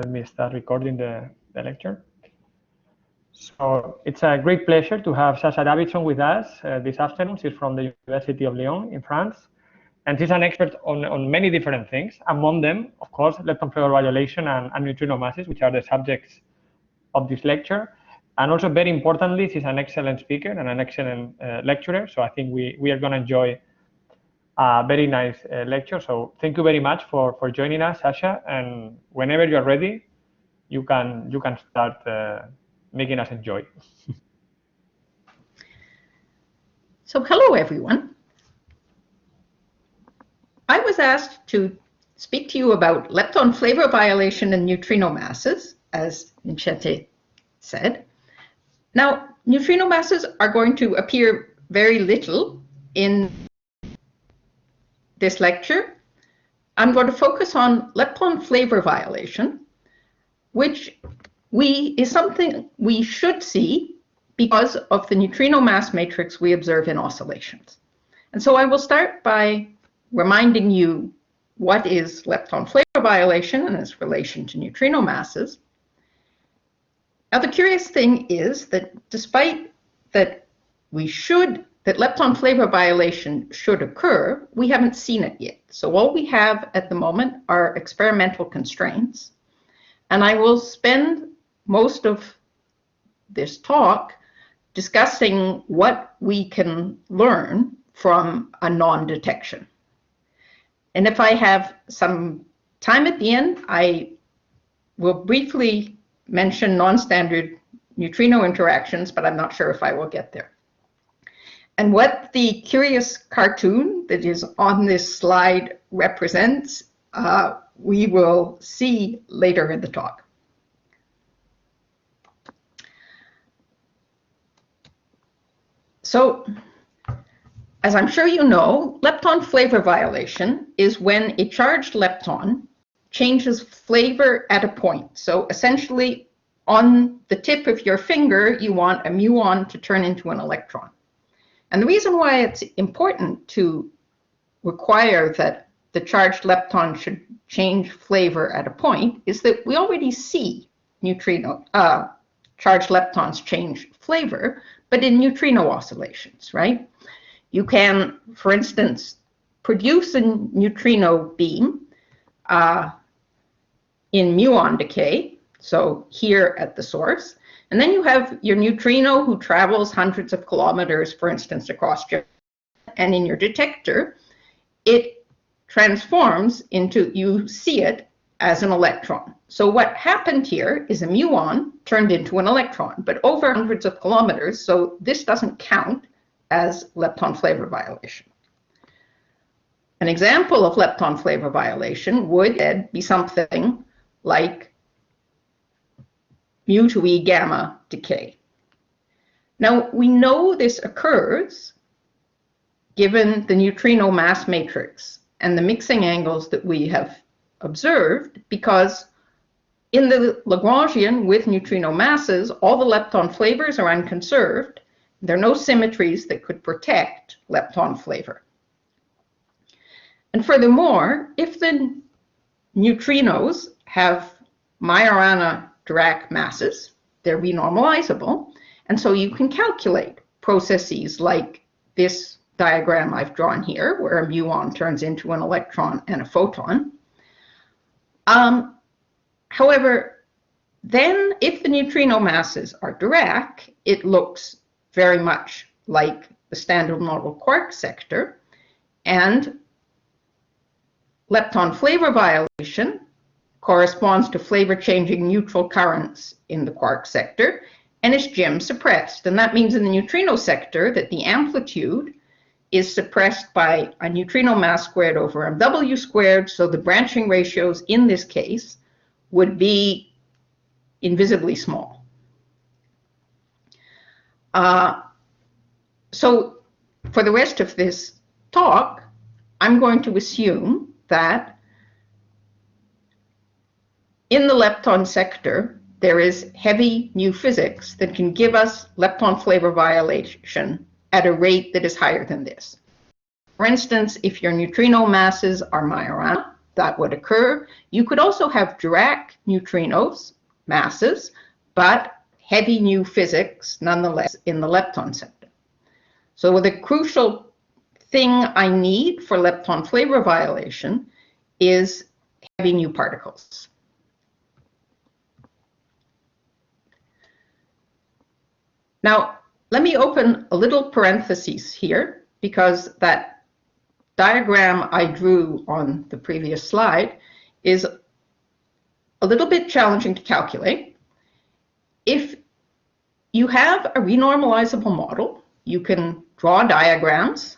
Let me start recording the lecture. So it's a great pleasure to have Sacha Davidson with us this afternoon. She's from the University of Lyon in France, and she's an expert on many different things. Among them, of course, lepton flavor violation and neutrino masses, which are the subjects of this lecture. And also, very importantly, she's an excellent speaker and an excellent lecturer. So I think we are going to enjoy a very nice lecture. So thank you very much for joining us, Sacha. And whenever you're ready, you can start making us enjoy. So hello, everyone. I was asked to speak to you about lepton flavor violation and neutrino masses, as Vincente said. Now, neutrino masses are going to appear very little in this lecture. I'm going to focus on lepton flavor violation, which is something we should see because of the neutrino mass matrix we observe in oscillations. And so I will start by reminding you what is lepton flavor violation and its relation to neutrino masses. Now, the curious thing is that despite that lepton flavor violation should occur, we haven't seen it yet. So all we have at the moment are experimental constraints. And I will spend most of this talk discussing what we can learn from a non-detection. And if I have some time at the end, I will briefly mention non-standard neutrino interactions, but I'm not sure if I will get there. And what the curious cartoon that is on this slide represents, we will see later in the talk. So, as I'm sure you know, lepton flavor violation is when a charged lepton changes flavor at a point. So essentially, on the tip of your finger, you want a muon to turn into an electron. And the reason why it's important to require that the charged lepton should change flavor at a point is that we already see charged leptons change flavor, but in neutrino oscillations, right? You can, for instance, produce a neutrino beam in muon decay, so here at the source, and then you have your neutrino who travels hundreds of kilometers, for instance, across Japan, and in your detector, it transforms into, you see it as an electron. So what happened here is a muon turned into an electron, but over hundreds of kilometers, so this doesn't count as lepton flavor violation. An example of lepton flavor violation would be something like mu to E gamma decay. Now, we know this occurs given the neutrino mass matrix and the mixing angles that we have observed, because in the Lagrangian with neutrino masses, all the lepton flavors are unconserved. There are no symmetries that could protect lepton flavor. And furthermore, if the neutrinos have Majorana-Dirac masses, they're renormalizable, and so you can calculate processes like this diagram I've drawn here, where a muon turns into an electron and a photon. However, then if the neutrino masses are Dirac, it looks very much like the standard model quark sector, and lepton flavor violation corresponds to flavor changing neutral currents in the quark sector, and is GIM suppressed. And that means in the neutrino sector that the amplitude is suppressed by a neutrino mass squared over MW squared, so the branching ratios in this case would be invisibly small. So for the rest of this talk, I'm going to assume that in the lepton sector, there is heavy new physics that can give us lepton flavor violation at a rate that is higher than this. For instance, if your neutrino masses are Majorana, that would occur. You could also have Dirac neutrinos, masses, but heavy new physics nonetheless in the lepton sector. So the crucial thing I need for lepton flavor violation is heavy new particles. Now, let me open a little parenthesis here, because that diagram I drew on the previous slide is a little bit challenging to calculate. If you have a renormalizable model, you can draw diagrams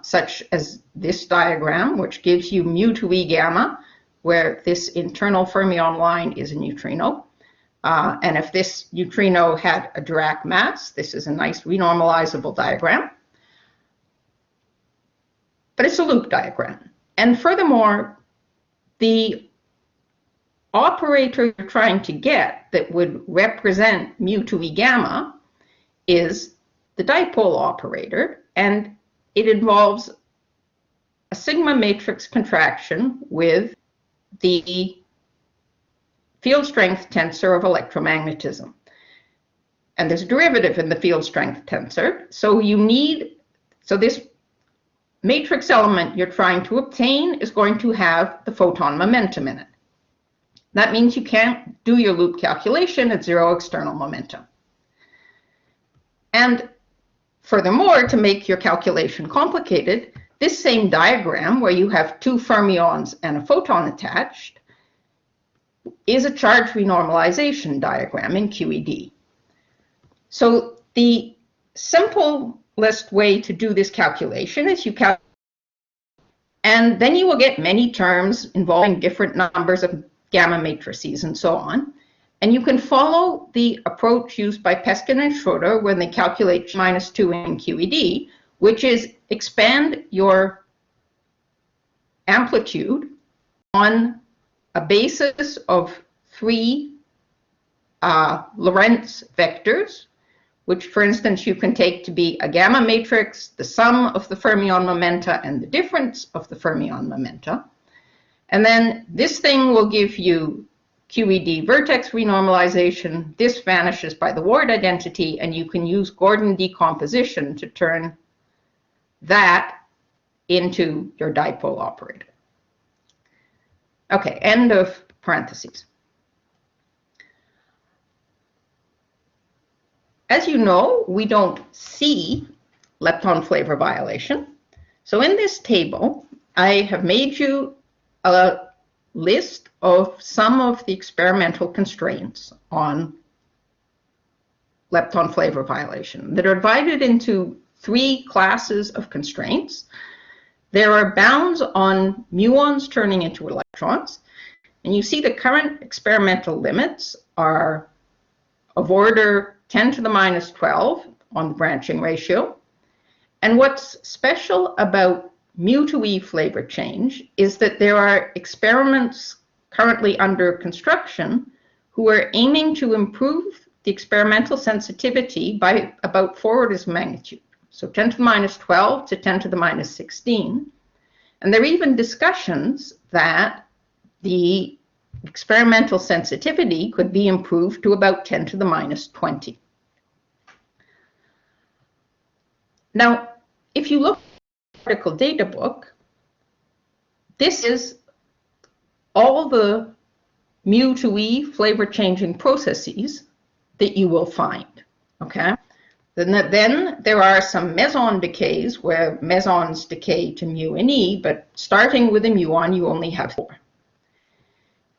such as this diagram, which gives you mu to E gamma, where this internal fermion line is a neutrino. And if this neutrino had a Dirac mass, this is a nice renormalizable diagram. But it's a loop diagram. And furthermore, the operator you're trying to get that would represent mu to E gamma is the dipole operator, and it involves a sigma matrix contraction with the field strength tensor of electromagnetism. And there's a derivative in the field strength tensor. So this matrix element you're trying to obtain is going to have the photon momentum in it. That means you can't do your loop calculation at zero external momentum. And furthermore, to make your calculation complicated, this same diagram where you have two fermions and a photon attached is a charge renormalization diagram in QED. So the simplest way to do this calculation is you calculate, and then you will get many terms involving different numbers of gamma matrices and so on. And you can follow the approach used by Peskin and Schroeder when they calculate -2 in QED, which is expand your amplitude on a basis of 3 Lorentz vectors, which, for instance, you can take to be a gamma matrix, the sum of the fermion momenta and the difference of the fermion momenta. And then this thing will give you QED vertex renormalization. This vanishes by the Ward identity, and you can use Gordon decomposition to turn that into your dipole operator. Okay, end of parentheses. As you know, we don't see lepton flavor violation. So in this table, I have made you a list of some of the experimental constraints on lepton flavor violation that are divided into 3 classes of constraints. There are bounds on muons turning into electrons, and you see the current experimental limits are of order 10 to the minus 12 on the branching ratio. And what's special about mu to E flavor change is that there are experiments currently under construction who are aiming to improve the experimental sensitivity by about 4 orders of magnitude. So 10 to the minus 12 to 10 to the minus 16. And there are even discussions that the experimental sensitivity could be improved to about 10 to the minus 20. Now, if you look at the particle data book, this is all the mu to E flavor changing processes that you will find, okay? Then there are some meson decays where mesons decay to mu and E, but starting with a muon, you only have 4.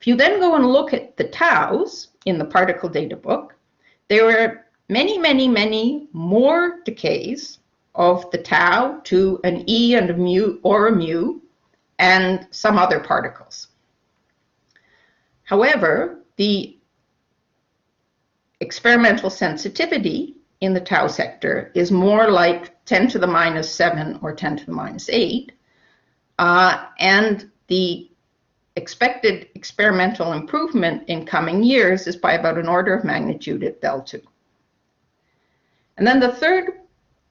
If you then go and look at the taus in the particle data book, there are many, many, many more decays of the tau to an E and a mu or a mu and some other particles. However, the experimental sensitivity in the tau sector is more like 10 to the minus 7 or 10 to the minus 8, and the expected experimental improvement in coming years is by about an order of magnitude at del 2. And then the third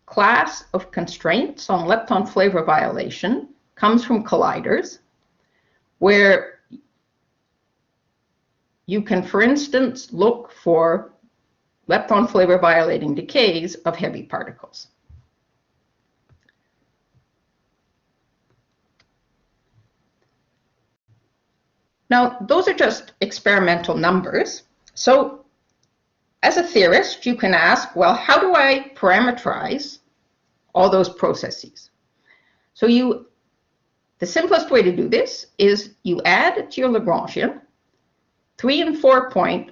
class of constraints on lepton flavor violation comes from colliders, where you can, for instance, look for lepton flavor violating decays of heavy particles. Now, those are just experimental numbers. So as a theorist, you can ask, well, how do I parameterize all those processes? So the simplest way to do this is you add to your Lagrangian 3 and 4 point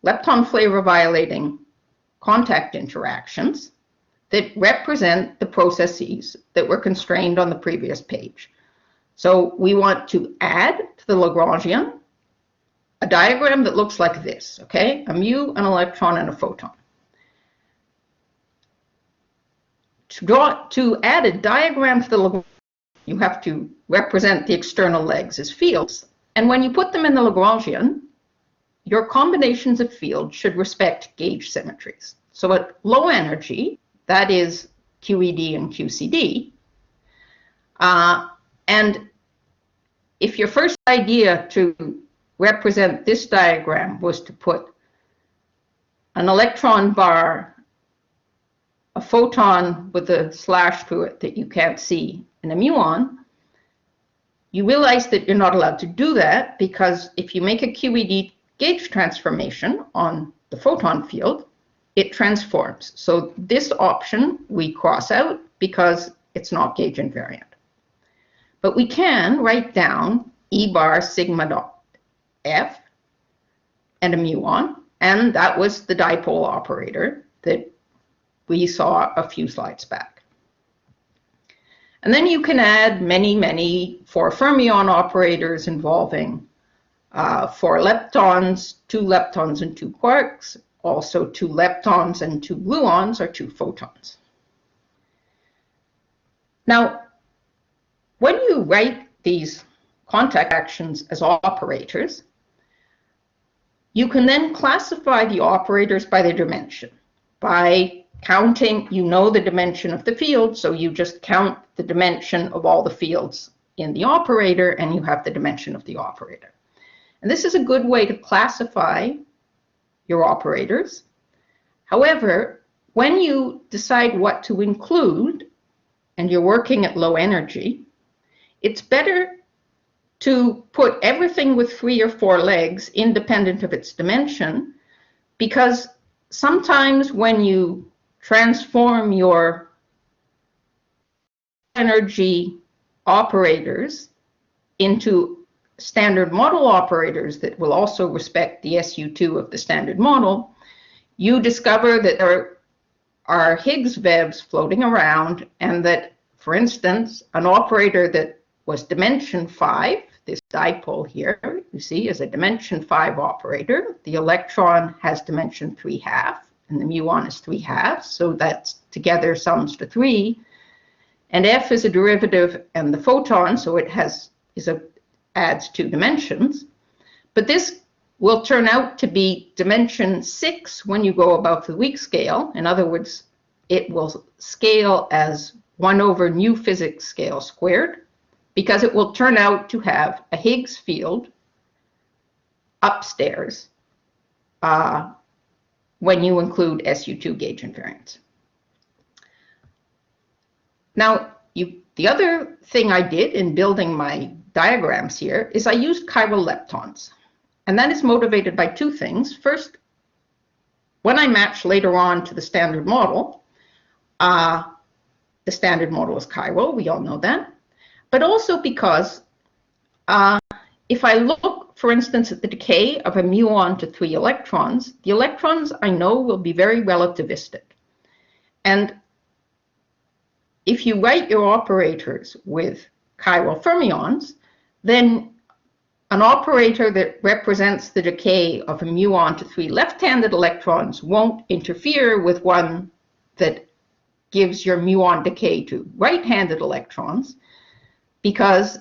lepton flavor violating contact interactions that represent the processes that were constrained on the previous page. So we want to add to the Lagrangian a diagram that looks like this, okay? A mu, an electron, and a photon. To add a diagram to the Lagrangian, you have to represent the external legs as fields. And when you put them in the Lagrangian, your combinations of fields should respect gauge symmetries. So at low energy, that is QED and QCD, and if your first idea to represent this diagram was to put an electron bar, a photon with a slash through it that you can't see, and a muon, you realize that you're not allowed to do that, because if you make a QED gauge transformation on the photon field, it transforms. So this option we cross out because it's not gauge invariant. But we can write down E bar sigma dot F and a muon, and that was the dipole operator that we saw a few slides back. And then you can add many, many 4 fermion operators involving 4 leptons, 2 leptons and 2 quarks, also 2 leptons and 2 gluons, or 2 photons. Now, when you write these contact actions as operators, you can then classify the operators by their dimension. By counting, you know the dimension of the field, so you just count the dimension of all the fields in the operator, and you have the dimension of the operator. And this is a good way to classify your operators. However, when you decide what to include, and you're working at low energy, it's better to put everything with 3 or 4 legs independent of its dimension, because sometimes when you transform your energy operators into standard model operators that will also respect the SU2 of the standard model, you discover that there are Higgs webs floating around, and that, for instance, an operator that was dimension 5, this dipole here, you see, is a dimension 5 operator. The electron has dimension 3/2, and the muon is 3/2, so that together sums to 3. And F is a derivative, and the photon, so it adds 2 dimensions. But this will turn out to be dimension 6 when you go above the weak scale. In other words, it will scale as 1 over new physics scale squared, because it will turn out to have a Higgs field upstairs when you include SU2 gauge invariance. Now, the other thing I did in building my diagrams here is I used chiral leptons. And that is motivated by 2 things. First, when I match later on to the standard model, the standard model is chiral, we all know that. But also because if I look, for instance, at the decay of a muon to 3 electrons, the electrons I know will be very relativistic. And if you write your operators with chiral fermions, then an operator that represents the decay of a muon to 3 left-handed electrons won't interfere with one that gives your muon decay to right-handed electrons, because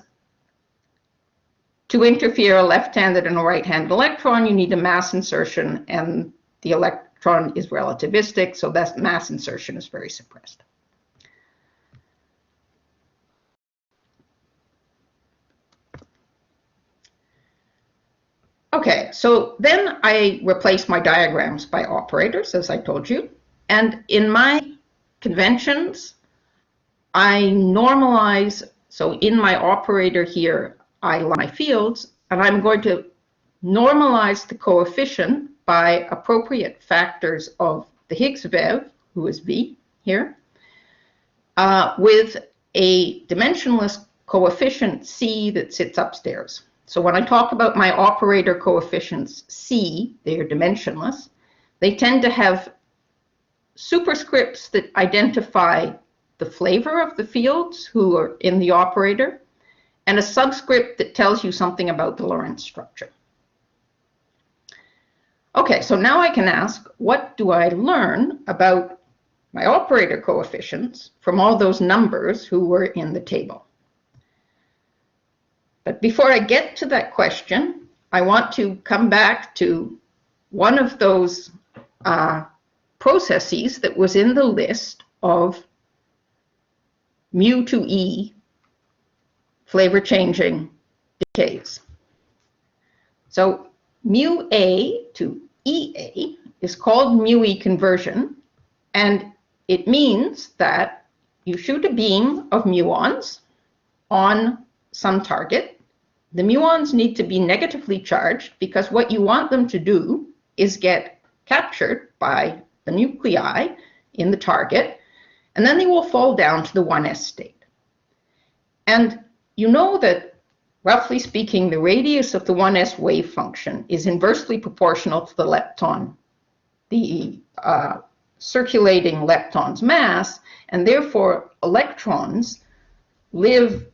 to interfere a left-handed and a right-handed electron, you need a mass insertion, and the electron is relativistic, so that mass insertion is very suppressed. Okay, so then I replace my diagrams by operators, as I told you. And in my conventions, I normalize. So in my operator here, I line my fields, and I'm going to normalize the coefficient by appropriate factors of the Higgs vev, who is V here, with a dimensionless coefficient C that sits upstairs. So when I talk about my operator coefficients C, they are dimensionless. They tend to have superscripts that identify the flavor of the fields who are in the operator, and a subscript that tells you something about the Lorentz structure. Okay, so now I can ask, what do I learn about my operator coefficients from all those numbers who were in the table? But before I get to that question, I want to come back to one of those processes that was in the list of mu to E flavor changing decays. So mu A to EA is called mu E conversion, and it means that you shoot a beam of muons on some target. The muons need to be negatively charged because what you want them to do is get captured by the nuclei in the target, and then they will fall down to the 1s state. And you know that, roughly speaking, the radius of the 1s wave function is inversely proportional to the lepton, the circulating lepton's mass, and therefore electrons live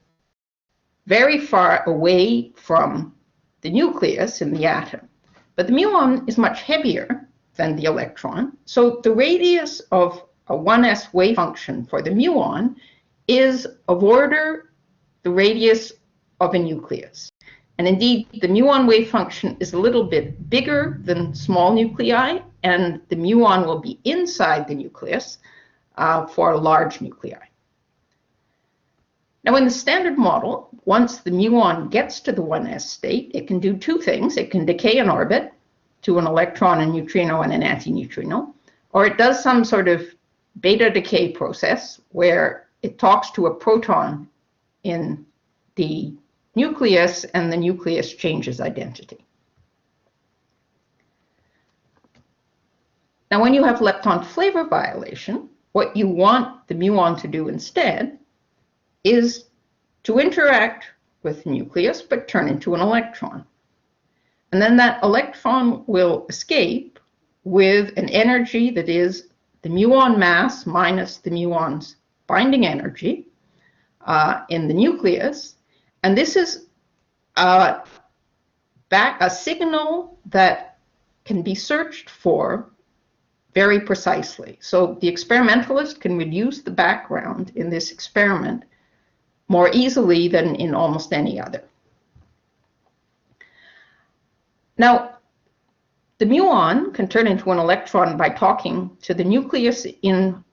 very far away from the nucleus in the atom. But the muon is much heavier than the electron, so the radius of a 1s wave function for the muon is of order the radius of a nucleus. And indeed, the muon wave function is a little bit bigger than small nuclei, and the muon will be inside the nucleus for large nuclei. Now, in the standard model, once the muon gets to the 1s state, it can do two things. It can decay an orbit to an electron, a neutrino, and an antineutrino, or it does some sort of beta decay process where it talks to a proton in the nucleus, and the nucleus changes identity. Now, when you have lepton flavor violation, what you want the muon to do instead is to interact with the nucleus, but turn into an electron. And then that electron will escape with an energy that is the muon mass minus the muon's binding energy in the nucleus. And this is a signal that can be searched for very precisely. So the experimentalist can reduce the background in this experiment more easily than in almost any other. Now, the muon can turn into an electron by talking to the nucleus in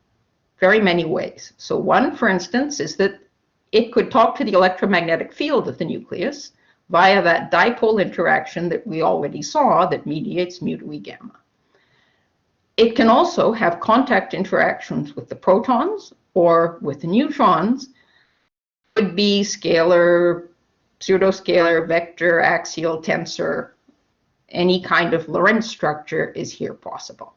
very many ways. So one, for instance, is that it could talk to the electromagnetic field of the nucleus via that dipole interaction that we already saw that mediates mu to E gamma. It can also have contact interactions with the protons or with the neutrons. It could be scalar, pseudoscalar, vector, axial, tensor. Any kind of Lorentz structure is here possible.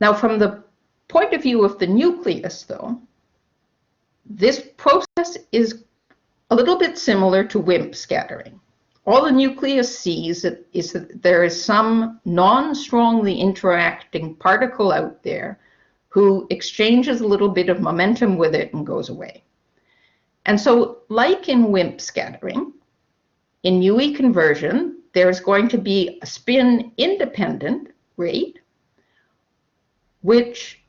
Now, from the point of view of the nucleus, though, this process is a little bit similar to WIMP scattering. All the nucleus sees is that there is some non-strongly interacting particle out there who exchanges a little bit of momentum with it and goes away. And so, like in WIMP scattering, in mu-E conversion, there's going to be a spin-independent rate, which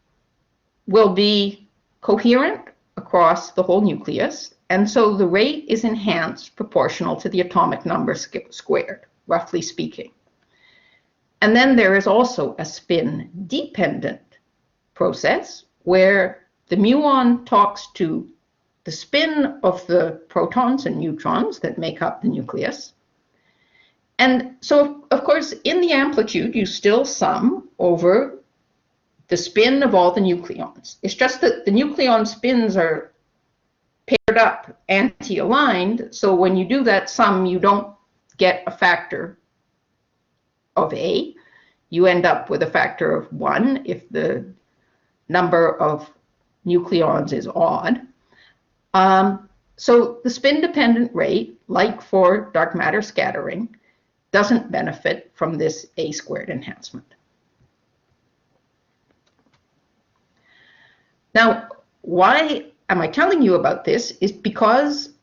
will be coherent across the whole nucleus. And so the rate is enhanced proportional to the atomic number squared, roughly speaking. And then there is also a spin-dependent process where the muon talks to the spin of the protons and neutrons that make up the nucleus. And so, of course, in the amplitude, you still sum over the spin of all the nucleons. It's just that the nucleon spins are paired up, anti-aligned, so when you do that sum, you don't get a factor of A. You end up with a factor of 1 if the number of nucleons is odd. So the spin-dependent rate, like for dark matter scattering, doesn't benefit from this A-squared enhancement. Now, why am I telling you about this is because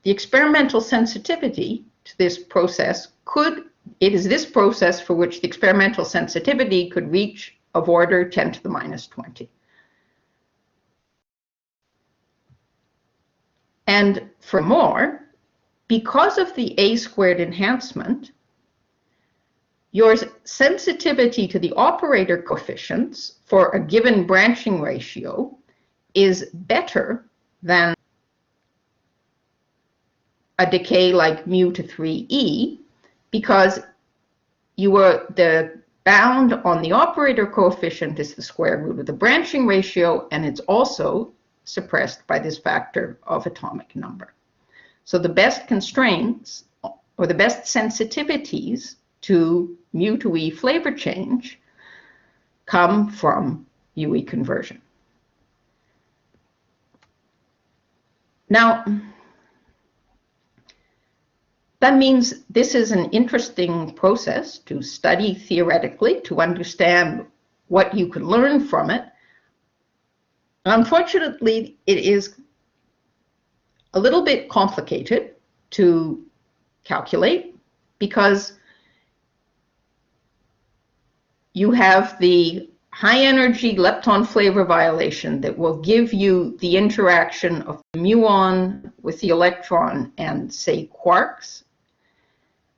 the experimental sensitivity to this process it is this process for which the experimental sensitivity could reach of order 10 to the minus 20. And for more, because of the A-squared enhancement, your sensitivity to the operator coefficients for a given branching ratio is better than a decay like mu to 3e, because the bound on the operator coefficient is the square root of the branching ratio, and it's also suppressed by this factor of atomic number. So the best constraints, or the best sensitivities to mu to E flavor change, come from UE conversion. Now, that means this is an interesting process to study theoretically, to understand what you can learn from it. Unfortunately, it is a little bit complicated to calculate because you have the high energy lepton flavor violation that will give you the interaction of the muon with the electron and, say, quarks.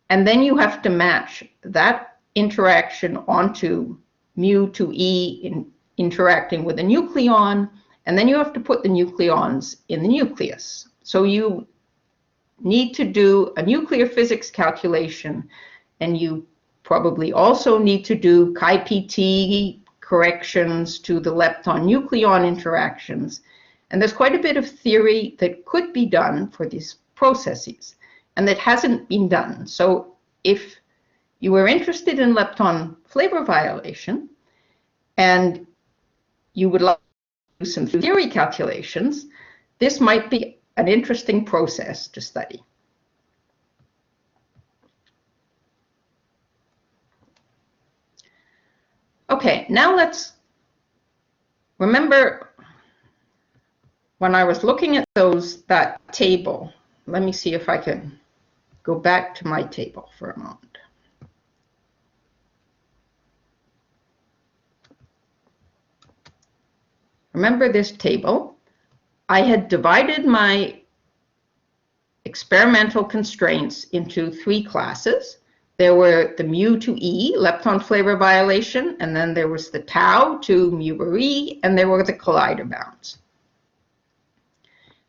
And then you have to match that interaction onto mu to E interacting with a nucleon, and then you have to put the nucleons in the nucleus. So you need to do a nuclear physics calculation, and you probably also need to do chi-pt corrections to the lepton-nucleon interactions. And there's quite a bit of theory that could be done for these processes, and that hasn't been done. So if you were interested in lepton flavor violation, and you would like to do some theory calculations, this might be an interesting process to study. Okay, now let's remember when I was looking at that table. Let me see if I can go back to my table for a moment. Remember this table? I had divided my experimental constraints into 3 classes. There were the mu to E, lepton flavor violation, and then there was the tau to mu over E, and there were the collider bounds.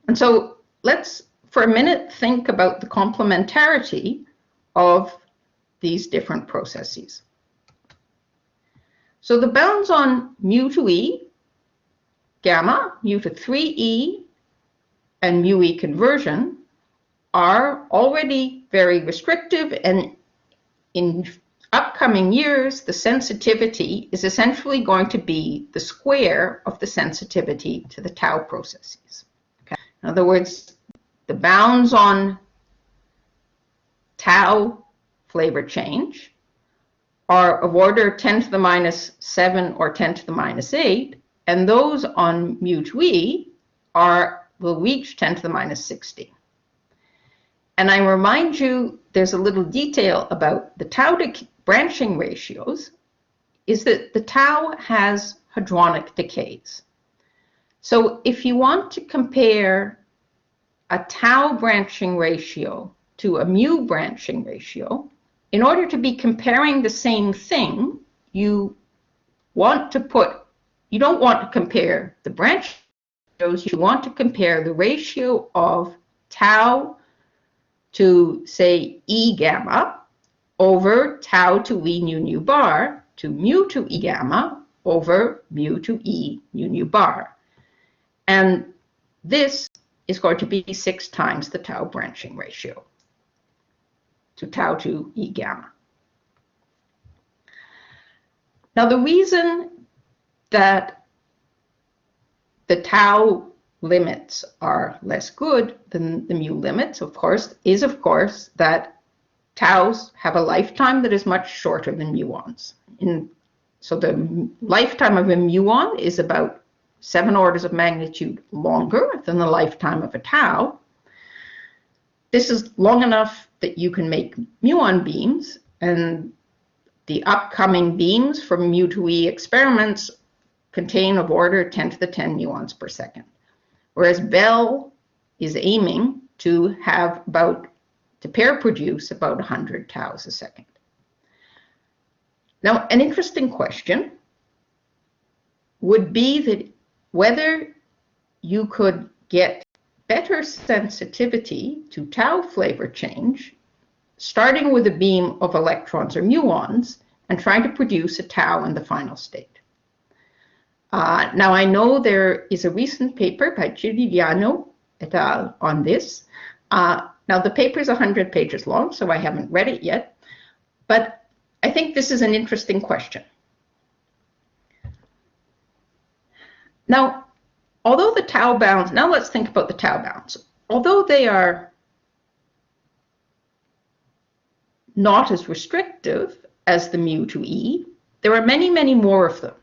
And so let's, for a minute, think about the complementarity of these different processes. So the bounds on mu to E, gamma, mu to 3e, and mu E conversion are already very restrictive, and in upcoming years, the sensitivity is essentially going to be the square of the sensitivity to the tau processes. Okay? In other words, the bounds on tau flavor change are of order 10 to the minus 7 or 10 to the minus 8, and those on mu to E will reach 10 to the minus 16. And I remind you, there's a little detail about the tau branching ratios, is that the tau has hadronic decays. So if you want to compare a tau branching ratio to a mu branching ratio, in order to be comparing the same thing, you don't want to compare the branch you want to compare the ratio of tau to, say, E gamma over tau to E nu nu bar to mu to E gamma over mu to E nu nu bar. And this is going to be 6 times the tau branching ratio to tau to E gamma. Now, the reason that the tau limits are less good than the mu limits, of course, is that taus have a lifetime that is much shorter than muons. So the lifetime of a muon is about 7 orders of magnitude longer than the lifetime of a tau. This is long enough that you can make muon beams, and the upcoming beams from mu to E experiments contain of order 10 to the 10 muons per second. Whereas Bell is aiming to pair produce about 100 taus a second. Now, an interesting question would be that whether you could get better sensitivity to tau flavor change, starting with a beam of electrons or muons and trying to produce a tau in the final state. Now, I know there is a recent paper by Giuliano et al. On this. Now, the paper is 100 pages long, so I haven't read it yet, but I think this is an interesting question. Now, although the tau bounds, now let's think about the tau bounds. Although they are not as restrictive as the mu to E, there are many, many more of them.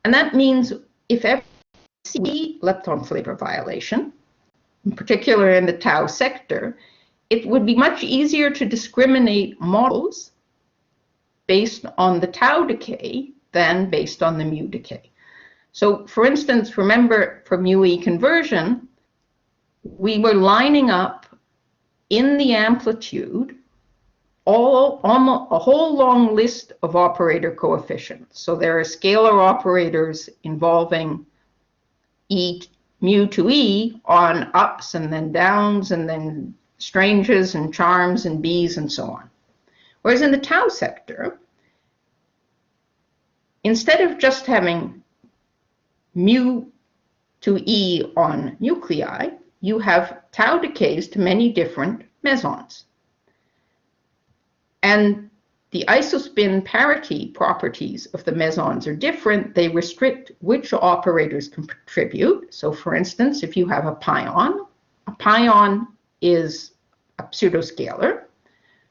And that means if ever you see lepton flavor violation, in particular in the tau sector, it would be much easier to discriminate models based on the tau decay than based on the mu decay. So, for instance, remember for mu-E conversion, we were lining up in the amplitude a whole long list of operator coefficients. So there are scalar operators involving mu to E on ups and then downs and then stranges and charms and Bs and so on. Whereas in the tau sector, instead of just having mu to E on nuclei, you have tau decays to many different mesons. And the isospin parity properties of the mesons are different. They restrict which operators can contribute. So for instance, if you have a pion is a pseudoscalar.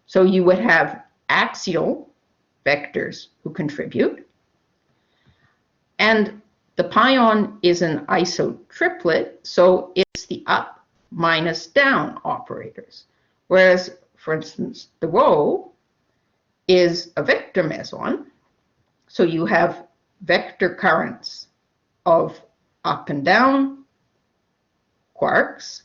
So you would have axial vectors who contribute. And the pion is an isotriplet, so it's the up minus down operators. Whereas, for instance, the rho is a vector meson, so you have vector currents of up and down quarks,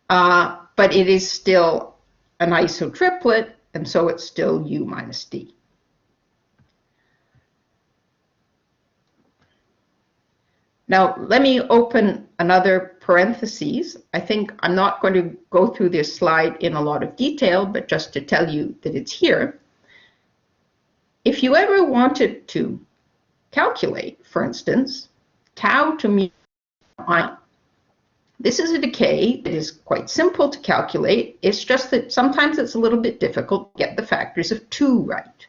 but it is still an isotriplet, and so it's still U minus D. Now, let me open another parenthesis. I think I'm not going to go through this slide in a lot of detail, but just to tell you that it's here. If you ever wanted to calculate, for instance, tau to mu ion, this is a decay that is quite simple to calculate. It's just that sometimes it's a little bit difficult to get the factors of 2 right.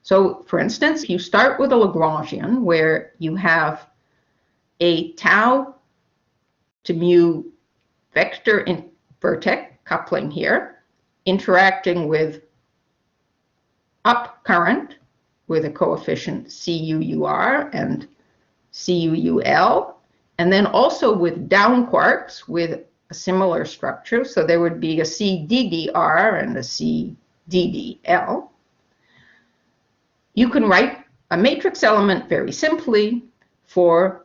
So, for instance, you start with a Lagrangian where you have a tau to mu vector in vertex coupling here, interacting with up current with a coefficient CUUR and CUUL, and then also with down quarks with a similar structure. So there would be a CDDR and a CDDL. You can write a matrix element very simply for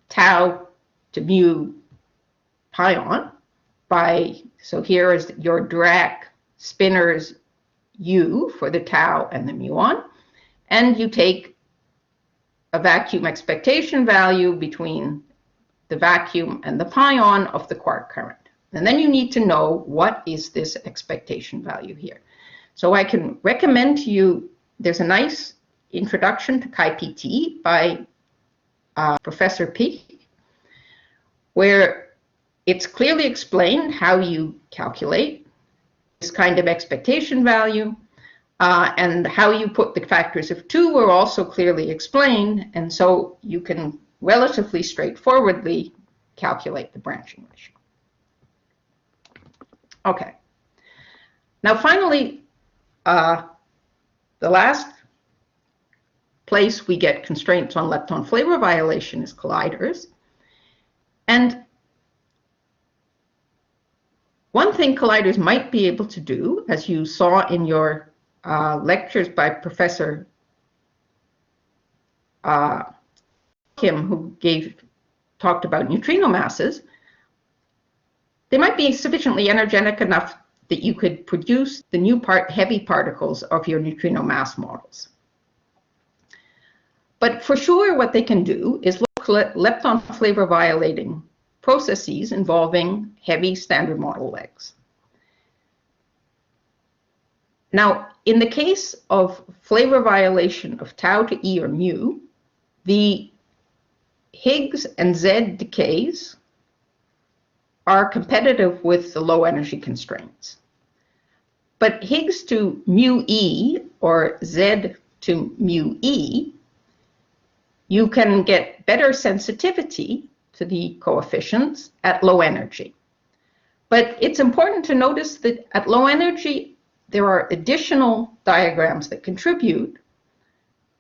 tau to mu pion so here is your Dirac spinors U for the tau and the muon, and you take a vacuum expectation value between the vacuum and the pion of the quark current. And then you need to know what is this expectation value here. So I can recommend to you, there's a nice introduction to Chi-PT by Professor Peek, where it's clearly explained how you calculate this kind of expectation value, and how you put the factors of 2 are also clearly explained, and so you can relatively straightforwardly calculate the branching ratio. Okay. Now finally, the last place we get constraints on lepton flavor violation is colliders. And one thing colliders might be able to do, as you saw in your lectures by Professor Kim, who talked about neutrino masses, they might be sufficiently energetic enough that you could produce the new heavy particles of your neutrino mass models. But for sure, what they can do is look at lepton flavor violating processes involving heavy standard model legs. Now, in the case of flavor violation of tau to E or mu, the Higgs and Z decays are competitive with the low energy constraints. But Higgs to mu E or Z to mu E, you can get better sensitivity to the coefficients at low energy. But it's important to notice that at low energy, there are additional diagrams that contribute,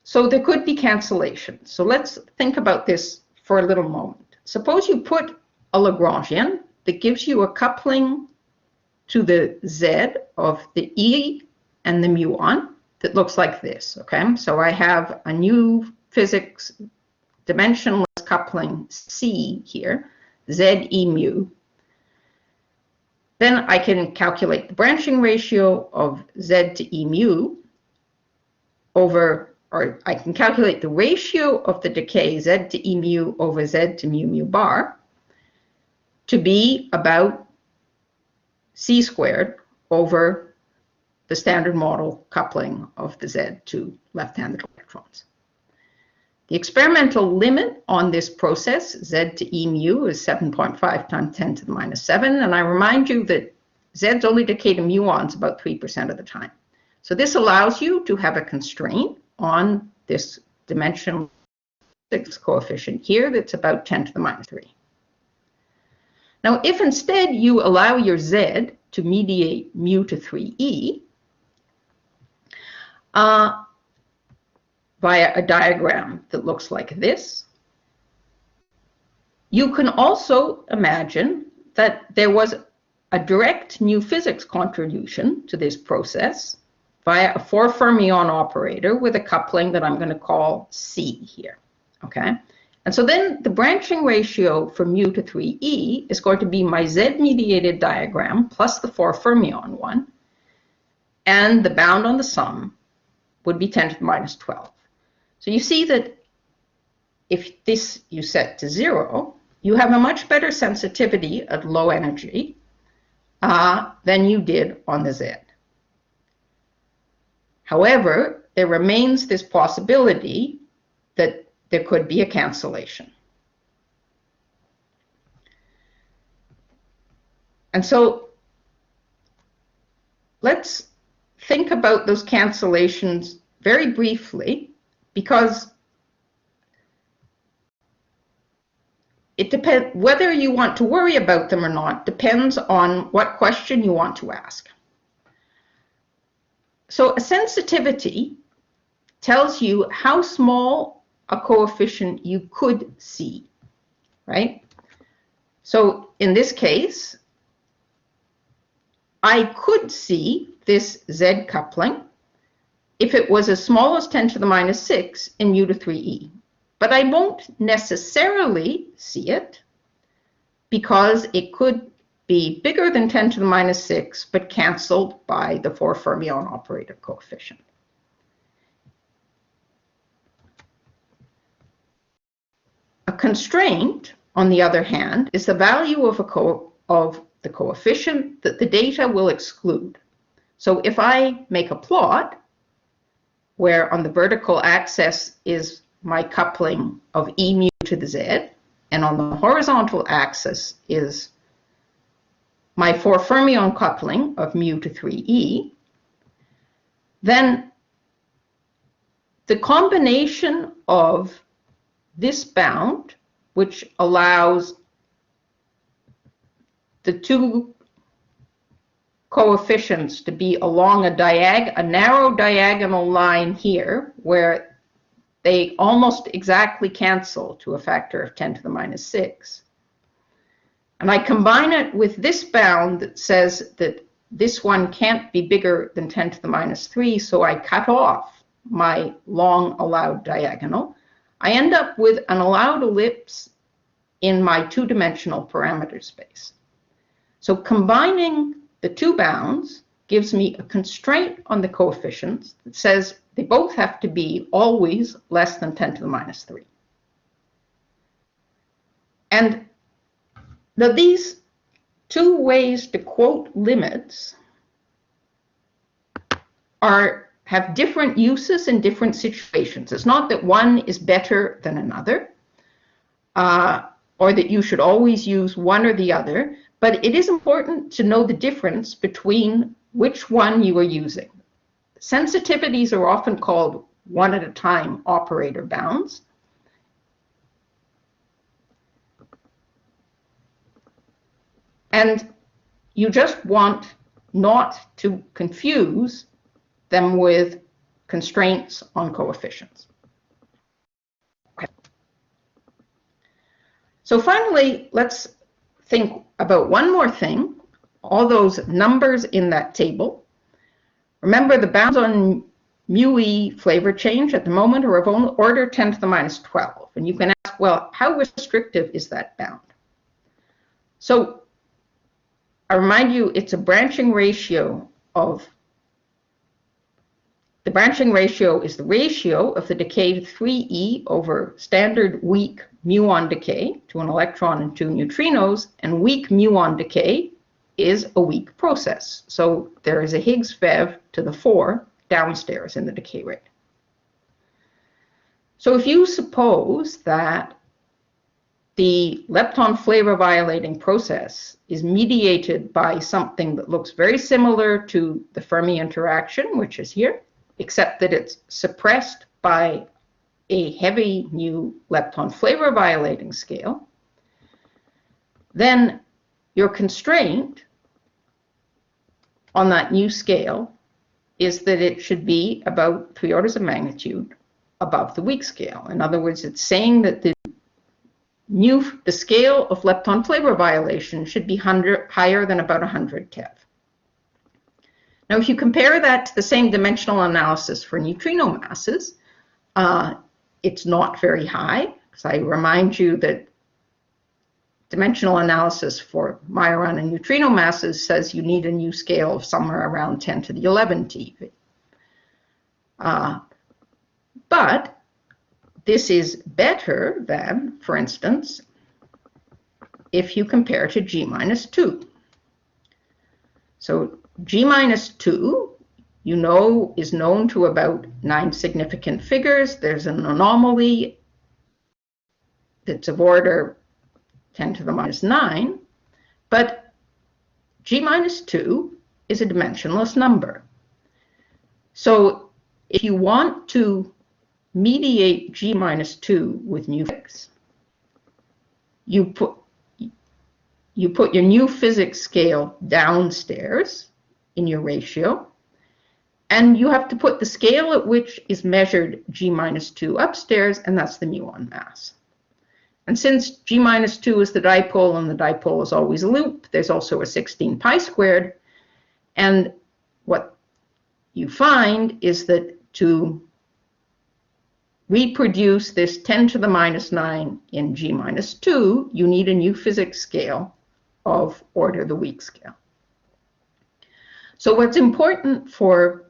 so there could be cancellations. So let's think about this for a little moment. Suppose you put a Lagrangian that gives you a coupling to the Z of the E and the muon that looks like this, okay? So I have a new physics dimensionless coupling C here, Z E mu. Then I can calculate the branching ratio of Z to E mu over, or I can calculate the ratio of the decay Z to E mu over Z to mu mu bar to be about C squared over the standard model coupling of the Z to left-handed electrons. The experimental limit on this process, Z to E mu, is 7.5 times 10 to the minus 7. And I remind you that Z's only decay to muons about 3% of the time. So this allows you to have a constraint on this dimensional physics coefficient here that's about 10 to the minus 3. Now, if instead you allow your Z to mediate mu to 3e, via a diagram that looks like this, you can also imagine that there was a direct new physics contribution to this process via a 4 fermion operator with a coupling that I'm going to call C here, okay? And so then the branching ratio for mu to 3e is going to be my Z-mediated diagram plus the 4 fermion one, and the bound on the sum would be 10 to the minus 12. So you see that if this you set to 0, you have a much better sensitivity at low energy than you did on the Z. However, there remains this possibility that there could be a cancellation. And so let's think about those cancellations very briefly, because it depends, whether you want to worry about them or not depends on what question you want to ask. So a sensitivity tells you how small a coefficient you could see, right? So in this case, I could see this Z coupling if it was as small as 10 to the minus 6 in mu to 3e. But I won't necessarily see it because it could be bigger than 10 to the minus 6, but canceled by the 4 fermion operator coefficient. A constraint, on the other hand, is the value of the coefficient that the data will exclude. So if I make a plot where on the vertical axis is my coupling of E mu to the Z, and on the horizontal axis is my 4 fermion coupling of mu to 3e, then the combination of this bound, which allows the two coefficients to be along a narrow diagonal line here, where they almost exactly cancel to a factor of 10 to the minus 6. And I combine it with this bound that says that this one can't be bigger than 10 to the minus 3, so I cut off my long allowed diagonal. I end up with an allowed ellipse in my two-dimensional parameter space. So combining the two bounds gives me a constraint on the coefficients that says they both have to be always less than 10 to the minus 3. And now these two ways to quote limits have different uses in different situations. It's not that one is better than another, or that you should always use one or the other, but it is important to know the difference between which one you are using. Sensitivities are often called one-at-a-time operator bounds. And you just want not to confuse them with constraints on coefficients. Okay. So finally, let's think about one more thing. All those numbers in that table. Remember, the bounds on mu e flavor change at the moment are of order 10 to the minus 12. And you can ask, well, how restrictive is that bound? So I remind you, it's a branching ratio of, the branching ratio is the ratio of the decay to 3e over standard weak muon decay to an electron and 2 neutrinos, and weak muon decay is a weak process. So there is a Higgs VEV to the 4 downstairs in the decay rate. So if you suppose that the lepton flavor violating process is mediated by something that looks very similar to the Fermi interaction, which is here, except that it's suppressed by a heavy mu lepton flavor violating scale, then your constraint on that new scale is that it should be about 3 orders of magnitude above the weak scale. In other words, it's saying that the scale of lepton flavor violation should be higher than about 100 keV. Now, if you compare that to the same dimensional analysis for neutrino masses, it's not very high, because I remind you that dimensional analysis for Majorana and neutrino masses says you need a new scale of somewhere around 10 to the 11 TeV. But this is better than, for instance, if you compare to G minus 2. So G minus 2, you know, is known to about 9 significant figures. There's an anomaly that's of order 10 to the minus 9, but G minus 2 is a dimensionless number. So if you want to mediate G minus 2 with new physics, you put your new physics scale downstairs in your ratio, and you have to put the scale at which is measured G minus 2 upstairs, and that's the muon mass. And since G minus 2 is the dipole and the dipole is always a loop, there's also a 16 pi squared. And what you find is that to reproduce this 10 to the minus 9 in G minus 2, you need a new physics scale of order the weak scale. So what's important for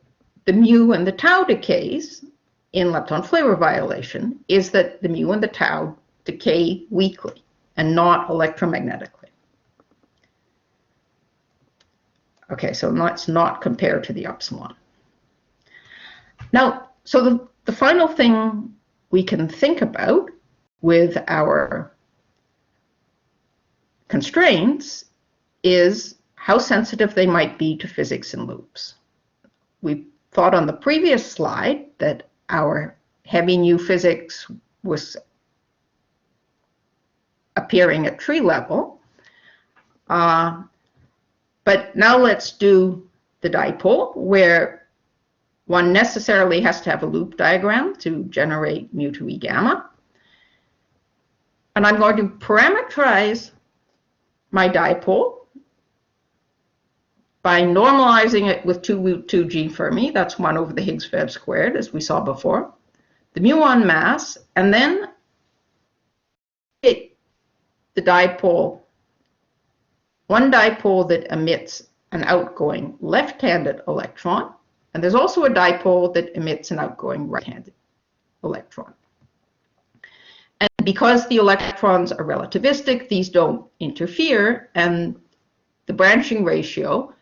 the mu and the tau decays in lepton flavor violation is that the mu and the tau decay weakly and not electromagnetically. Okay, so let's not compare to the upsilon. Now, so the final thing we can think about with our constraints is how sensitive they might be to physics in loops. We thought on the previous slide that our heavy new physics was appearing at tree level. But now let's do the dipole, where one necessarily has to have a loop diagram to generate mu to E gamma. And I'm going to parameterize my dipole by normalizing it with 2 Fermi. That's 1 over the Higgs-Vev squared, as we saw before. The muon mass, and then the dipole, one dipole that emits an outgoing left-handed electron, and there's also a dipole that emits an outgoing right-handed electron. And because the electrons are relativistic, these don't interfere, and the branching ratio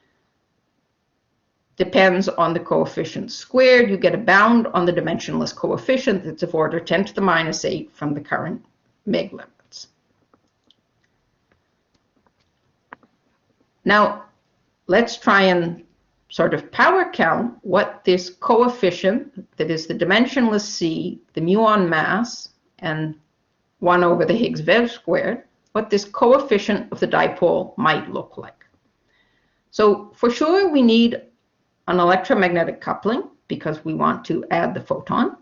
depends on the coefficient squared. You get a bound on the dimensionless coefficient that's of order 10 to the minus 8 from the current meg limits. Now, let's try and sort of power count what this coefficient, that is the dimensionless C, the muon mass, and 1 over the Higgs-Vev squared, what this coefficient of the dipole might look like. So for sure we need an electromagnetic coupling because we want to add the photon,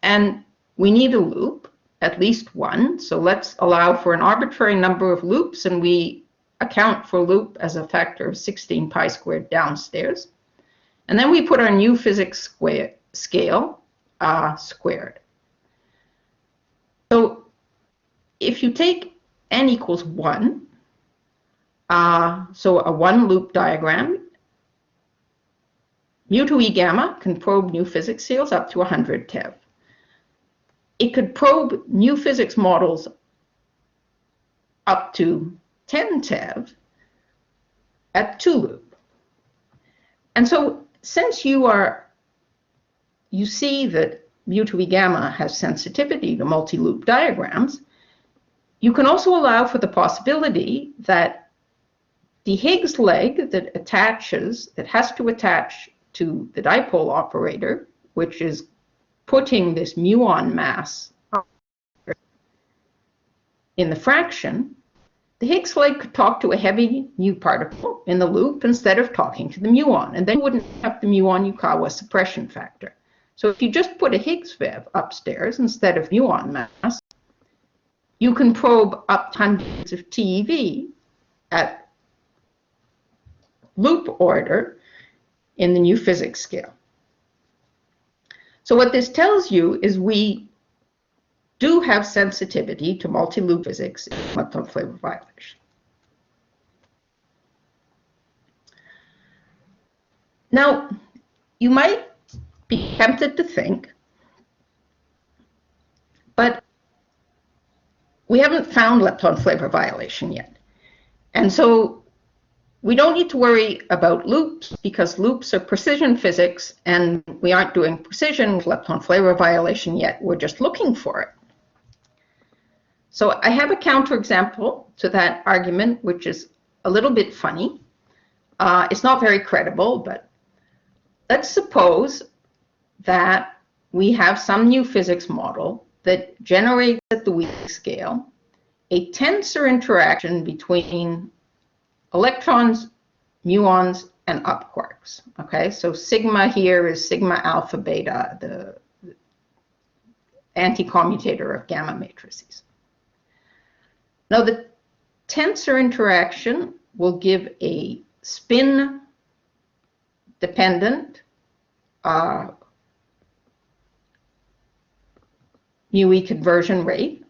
and we need a loop, at least one. So let's allow for an arbitrary number of loops, and we account for loop as a factor of 16 pi squared downstairs. And then we put our new physics scale squared. So if you take n equals 1, so a one loop diagram, mu to E gamma can probe new physics scales up to 100 TeV. It could probe new physics models up to 10 TeV at 2 loop. And so since you see that mu to E gamma has sensitivity to multi-loop diagrams, you can also allow for the possibility that the Higgs leg that has to attach to the dipole operator, which is putting this muon mass in the fraction, the Higgs leg could talk to a heavy new particle in the loop instead of talking to the muon, and then you wouldn't have the muon-Yukawa suppression factor. So if you just put a Higgs-Vev upstairs instead of muon mass, you can probe up to hundreds of TeV at loop order in the new physics scale. So what this tells you is we do have sensitivity to multi-loop physics in lepton flavor violation. Now, you might be tempted to think, but we haven't found lepton flavor violation yet. And so we don't need to worry about loops because loops are precision physics and we aren't doing precision with lepton flavor violation yet. We're just looking for it. So I have a counterexample to that argument, which is a little bit funny. It's not very credible, but let's suppose that we have some new physics model that generates at the weak scale a tensor interaction between electrons, muons, and up quarks. Okay, so sigma here is sigma alpha beta, the anti-commutator of gamma matrices. Now the tensor interaction will give a spin-dependent mu-E conversion rate.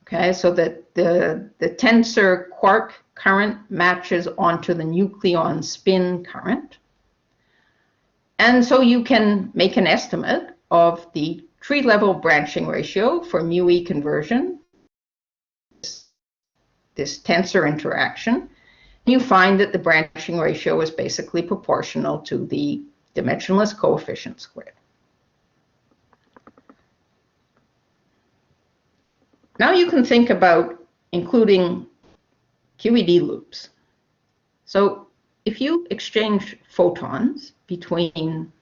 Okay, so that the tensor quark current matches onto the nucleon spin current. And so you can make an estimate of the tree level branching ratio for mu-E conversion this tensor interaction, you find that the branching ratio is basically proportional to the dimensionless coefficient squared. Now you can think about including QED loops. So if you exchange photons between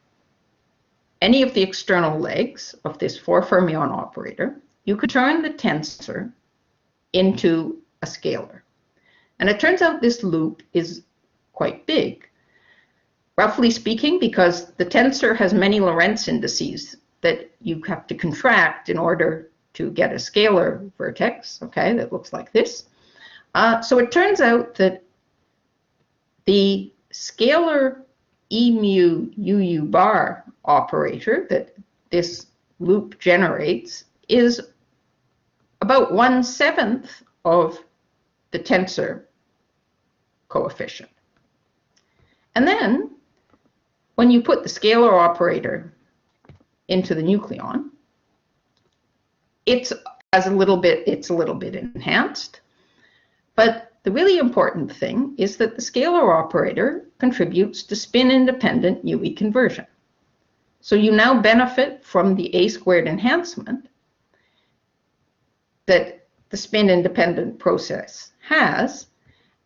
any of the external legs of this 4-fermion operator, you could turn the tensor into a scalar. And it turns out this loop is quite big, roughly speaking, because the tensor has many Lorentz indices that you have to contract in order to get a scalar vertex, okay, that looks like this. So it turns out that the scalar E mu UU bar operator that this loop generates is about 1/7 of the tensor coefficient. And then when you put the scalar operator into the nucleon, it's a little bit enhanced. But the really important thing is that the scalar operator contributes to spin-independent UE conversion. So you now benefit from the A² enhancement that the spin-independent process has.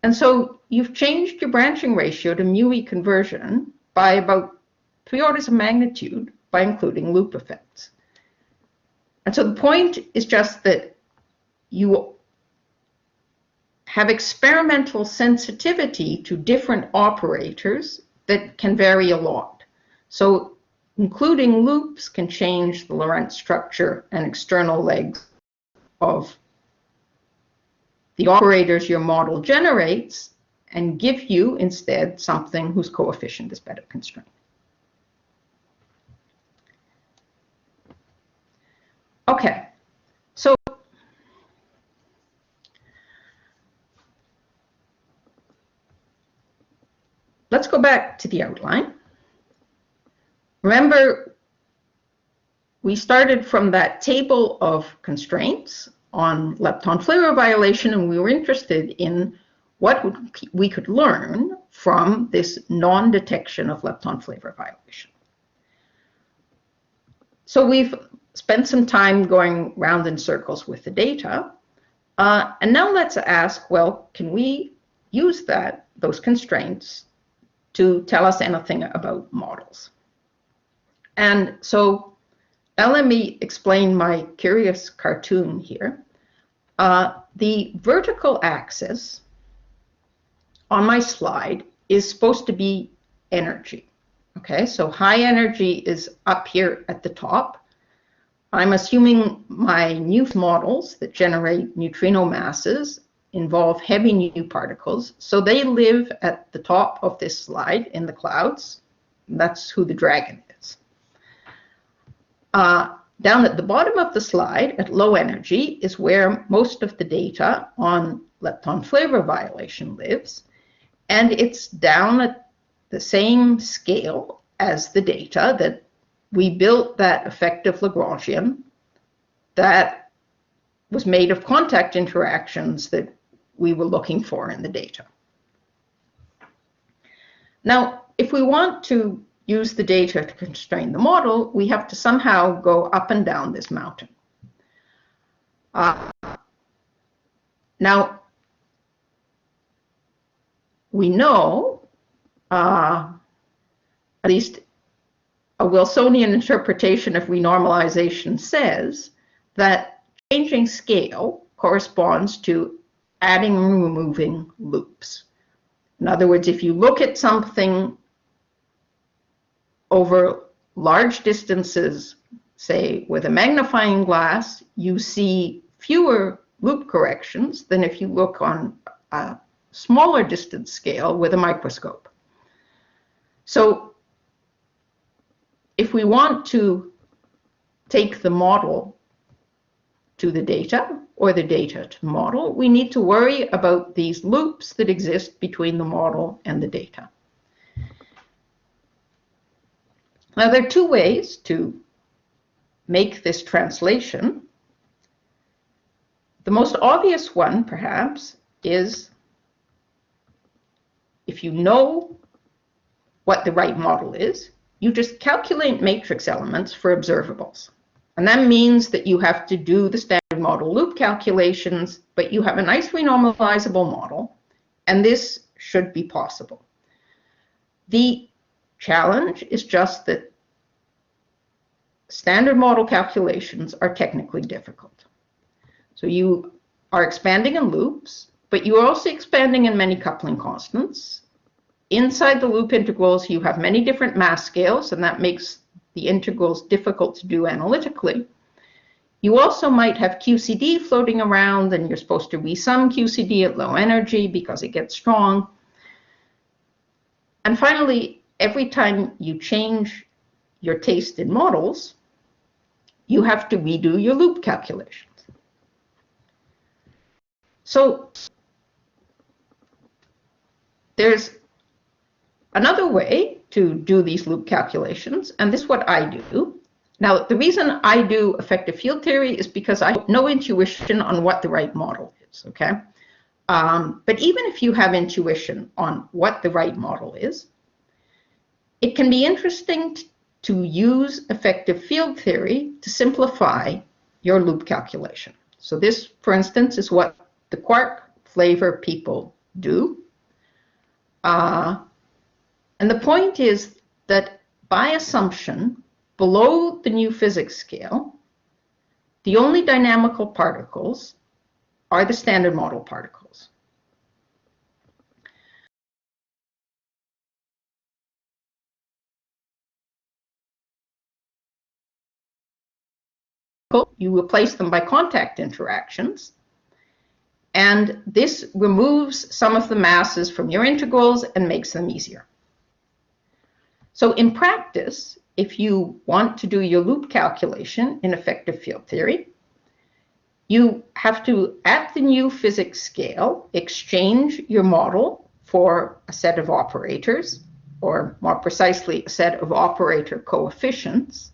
And so you've changed your branching ratio to mu-E conversion by about 3 orders of magnitude by including loop effects. And so the point is just that you have experimental sensitivity to different operators that can vary a lot. So including loops can change the Lorentz structure and external legs of the operators your model generates and give you instead something whose coefficient is better constrained. Okay, so let's go back to the outline. Remember, we started from that table of constraints on lepton flavor violation, and we were interested in what we could learn from this non-detection of lepton flavor violation. So we've spent some time going round in circles with the data, and now let's ask, well, can we use those constraints to tell us anything about models? And so now let me explain my curious cartoon here. The vertical axis on my slide is supposed to be energy. Okay, so high energy is up here at the top. I'm assuming my new models that generate neutrino masses involve heavy new particles, so they live at the top of this slide in the clouds. That's who the dragon is. Down at the bottom of the slide, at low energy, is where most of the data on lepton flavor violation lives, and it's down at the same scale as the data that we built that effective Lagrangian that was made of contact interactions that we were looking for in the data. Now, if we want to use the data to constrain the model, we have to somehow go up and down this mountain. Now, we know, at least a Wilsonian interpretation of renormalization says that changing scale corresponds to adding and removing loops. In other words, if you look at something over large distances, say with a magnifying glass, you see fewer loop corrections than if you look on a smaller distance scale with a microscope. So if we want to take the model to the data or the data to the model, we need to worry about these loops that exist between the model and the data. Now, there are two ways to make this translation. The most obvious one, perhaps, is, if you know what the right model is, you just calculate matrix elements for observables. And that means that you have to do the standard model loop calculations, but you have a nice renormalizable model, and this should be possible. The challenge is just that standard model calculations are technically difficult. So you are expanding in loops, but you are also expanding in many coupling constants. Inside the loop integrals, you have many different mass scales, and that makes the integrals difficult to do analytically. You also might have QCD floating around, and you're supposed to resum QCD at low energy because it gets strong. And finally, every time you change your taste in models, you have to redo your loop calculations. So there's another way to do these loop calculations, and this is what I do. Now, the reason I do effective field theory is because I have no intuition on what the right model is, okay? But even if you have intuition on what the right model is, it can be interesting to use effective field theory to simplify your loop calculation. So this, for instance, is what the quark flavor people do. And the point is that by assumption, below the new physics scale, the only dynamical particles are the standard model particles. You replace them by contact interactions, and this removes some of the masses from your integrals and makes them easier. So in practice, if you want to do your loop calculation in effective field theory, you have to, at the new physics scale, exchange your model for a set of operators, or more precisely, a set of operator coefficients.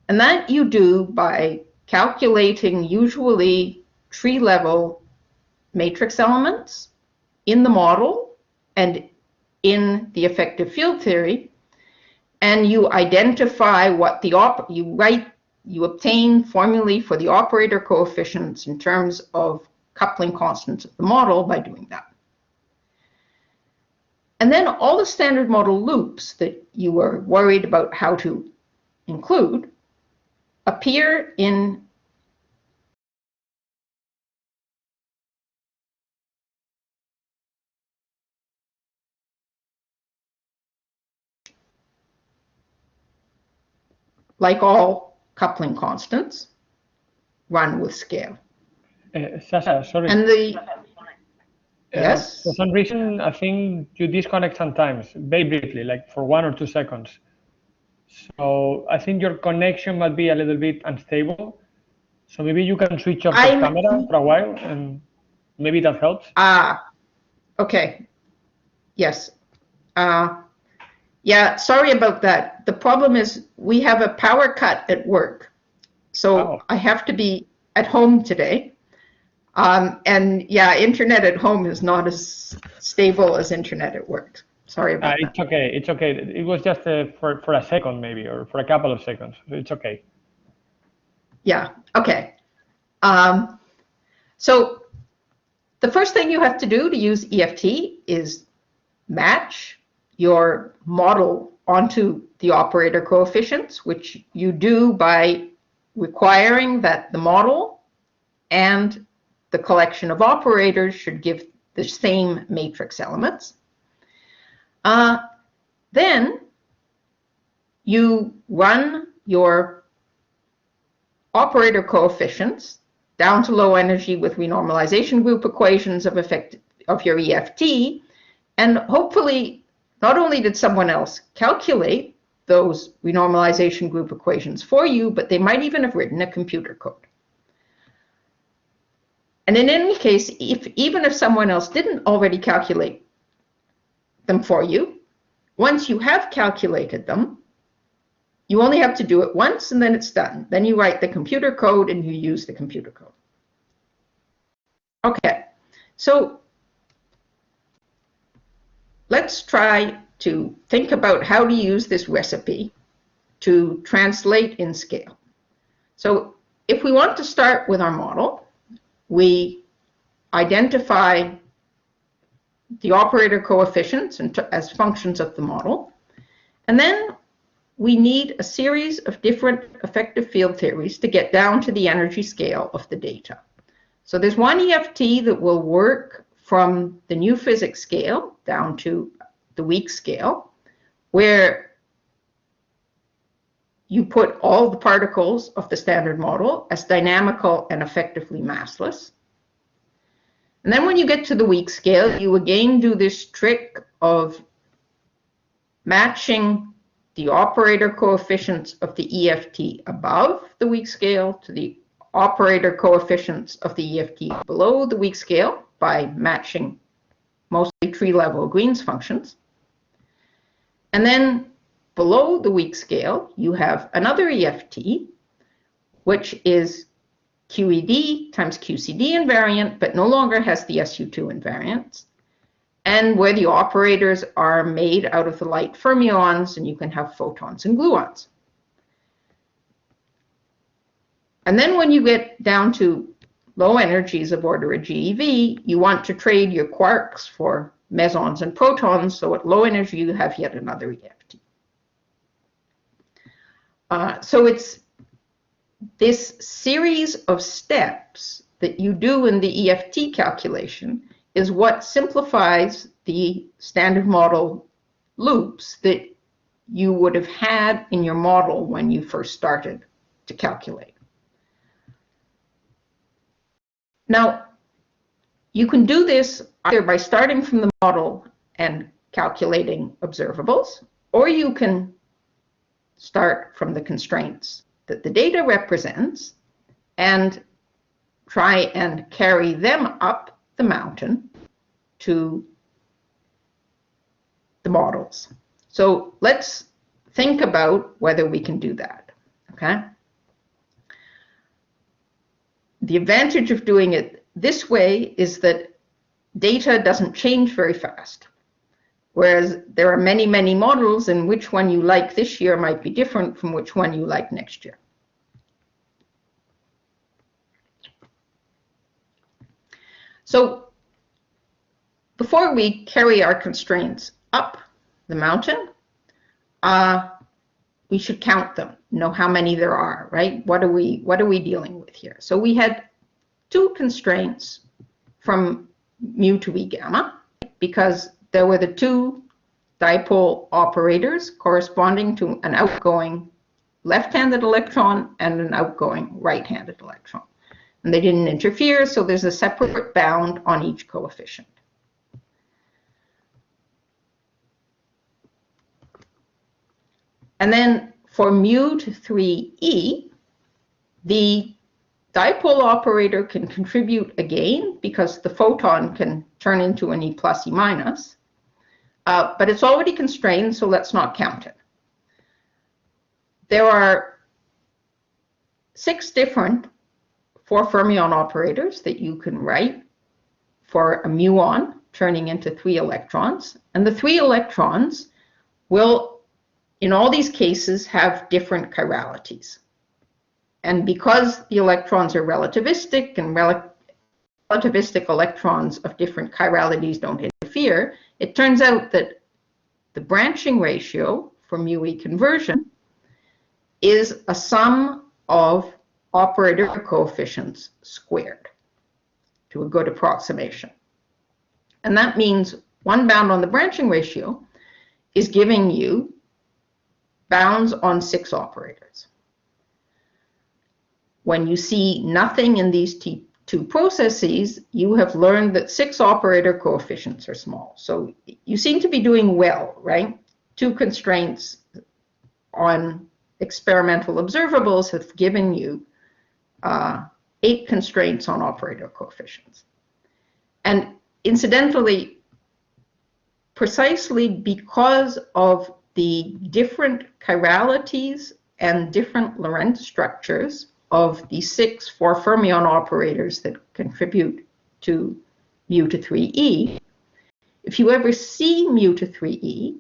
And that you do by calculating usually tree-level matrix elements in the model and in the effective field theory, and you identify what the you obtain formulae for the operator coefficients in terms of coupling constants of the model by doing that. And then all the standard model loops that you were worried about how to include appear in like all coupling constants, run with scale. Sacha, sorry. And yes? For some reason, I think you disconnect sometimes, very briefly, like for 1 or 2 seconds. So I think your connection might be a little bit unstable. So maybe you can switch off the camera for a while, and maybe that helps. Okay. Yes. Yeah, sorry about that. The problem is we have a power cut at work. So I have to be at home today. And yeah, internet at home is not as stable as internet at work. Sorry about that. It's okay. It's okay. It was just for a second maybe, or for a couple of seconds. It's okay. Yeah. Okay. So the first thing you have to do to use EFT is match your model onto the operator coefficients, which you do by requiring that the model and the collection of operators should give the same matrix elements. Then you run your operator coefficients down to low energy with renormalization group equations of your EFT, and hopefully not only did someone else calculate those renormalization group equations for you, but they might even have written a computer code. And in any case, even if someone else didn't already calculate them for you, once you have calculated them, you only have to do it once and then it's done. Then you write the computer code and you use the computer code. Okay, so let's try to think about how to use this recipe to translate in scale. So if we want to start with our model, we identify the operator coefficients as functions of the model, and then we need a series of different effective field theories to get down to the energy scale of the data. So there's one EFT that will work from the new physics scale down to the weak scale, where you put all the particles of the standard model as dynamical and effectively massless. And then when you get to the weak scale, you again do this trick of matching the operator coefficients of the EFT above the weak scale to the operator coefficients of the EFT below the weak scale by matching mostly tree-level Green's functions. And then below the weak scale, you have another EFT, which is QED times QCD invariant, but no longer has the SU2 invariance, and where the operators are made out of the light fermions, and you can have photons and gluons. And then when you get down to low energies of order of GeV, you want to trade your quarks for mesons and protons, so at low energy you have yet another EFT. So it's this series of steps that you do in the EFT calculation is what simplifies the standard model loops that you would have had in your model when you first started to calculate. Now, you can do this either by starting from the model and calculating observables, or you can start from the constraints that the data represents and try and carry them up the mountain to the models. So let's think about whether we can do that, okay? The advantage of doing it this way is that data doesn't change very fast. Whereas there are many, many models, and which one you like this year might be different from which one you like next year. So before we carry our constraints up the mountain, we should count them, know how many there are, right? What are we dealing with here? So we had two constraints from mu to E gamma, because there were the two dipole operators corresponding to an outgoing left-handed electron and an outgoing right-handed electron. And they didn't interfere, so there's a separate bound on each coefficient. And then for mu to 3e, the dipole operator can contribute again because the photon can turn into an E plus E minus, but it's already constrained, so let's not count it. There are 6 different 4 fermion operators that you can write for a muon turning into 3 electrons, and the 3 electrons will, in all these cases, have different chiralities. And because the electrons are relativistic and relativistic electrons of different chiralities don't interfere, it turns out that the branching ratio for mu-E conversion is a sum of operator coefficients squared to a good approximation. And that means one bound on the branching ratio is giving you bounds on 6 operators. When you see nothing in these two processes, you have learned that 6 operator coefficients are small. So you seem to be doing well, right? 2 constraints on experimental observables have given you 8 constraints on operator coefficients. And incidentally, precisely because of the different chiralities and different Lorentz structures of the 6 4 fermion operators that contribute to mu to 3e, if you ever see mu to 3e,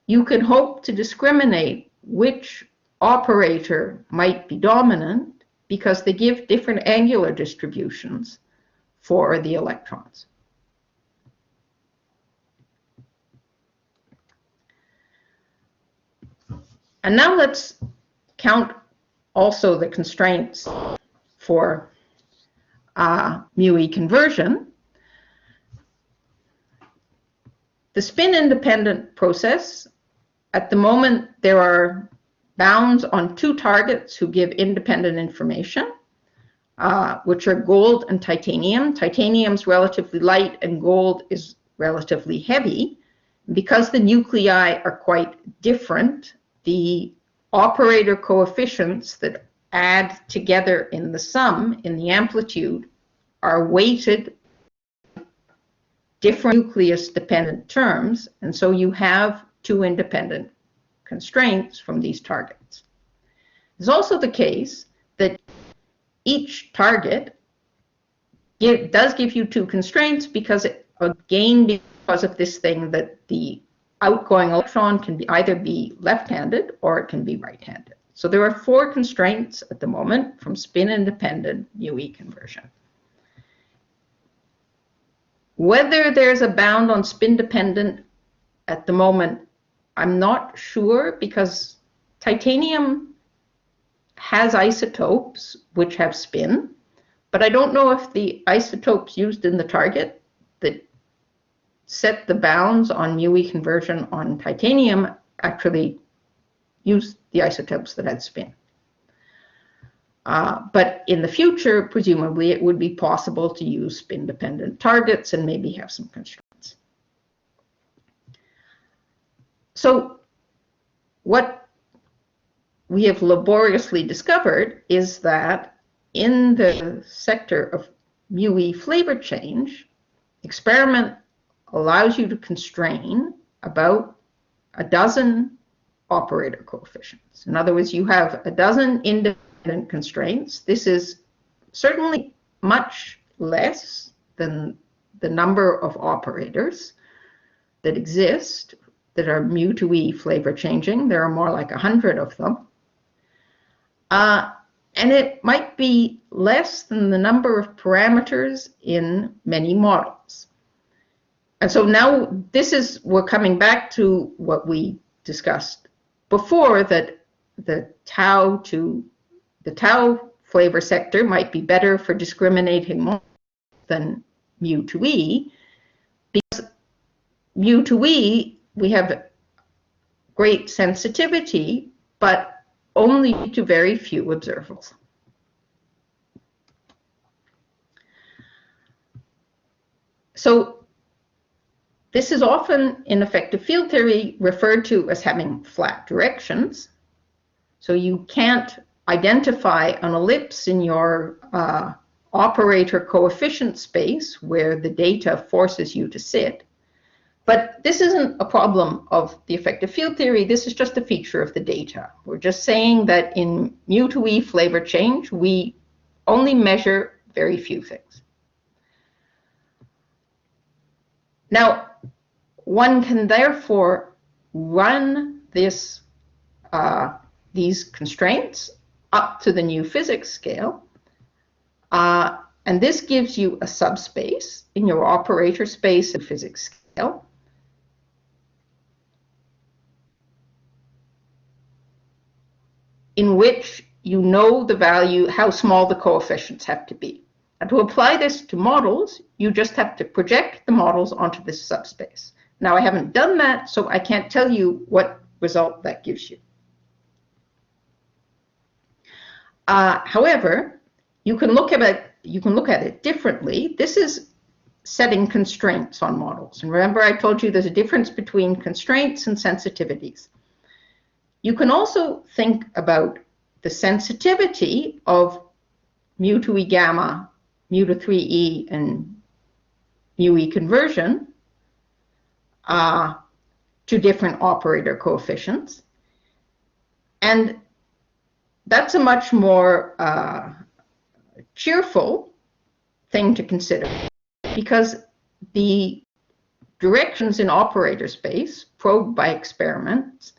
you can hope to discriminate which operator might be dominant because they give different angular distributions for the electrons. And now let's count also the constraints for mu-E conversion. The spin-independent process, at the moment, there are bounds on two targets who give independent information, which are gold and titanium. Titanium's relatively light and gold is relatively heavy. Because the nuclei are quite different, the operator coefficients that add together in the sum, in the amplitude, are weighted different nucleus-dependent terms, and so you have two independent constraints from these targets. It's also the case that each target does give you two constraints because because of this thing that the outgoing electron can either be left-handed or it can be right-handed. So there are four constraints at the moment from spin-independent mu-E conversion. Whether there's a bound on spin-dependent at the moment, I'm not sure, because titanium has isotopes which have spin, but I don't know if the isotopes used in the target that set the bounds on mu-E conversion on titanium actually use the isotopes that had spin. But in the future, presumably, it would be possible to use spin-dependent targets and maybe have some constraints. So what we have laboriously discovered is that in the sector of mu-E flavor change, experiment allows you to constrain about a dozen operator coefficients. In other words, you have a dozen independent constraints. This is certainly much less than the number of operators that exist that are mu to E flavor changing. There are more like 100 of them. And it might be less than the number of parameters in many models. And so now we're coming back to what we discussed before, that the tau flavor sector might be better for discriminating more than mu to E, because mu to E, we have great sensitivity, but only to very few observables. So this is often in effective field theory referred to as having flat directions. So you can't identify an ellipse in your operator coefficient space where the data forces you to sit. But this isn't a problem of the effective field theory. This is just a feature of the data. We're just saying that in mu to E flavor change, we only measure very few things. Now, one can therefore run these constraints up to the new physics scale, and this gives you a subspace in your operator space at physics scale. In which you know the value, how small the coefficients have to be. And to apply this to models, you just have to project the models onto this subspace. Now, I haven't done that, so I can't tell you what result that gives you. However, you can look at it differently. This is setting constraints on models. And remember, I told you there's a difference between constraints and sensitivities. You can also think about the sensitivity of mu to E gamma, mu to 3e, and mu-E conversion to different operator coefficients. And that's a much more cheerful thing to consider, because the directions in operator space probed by experiments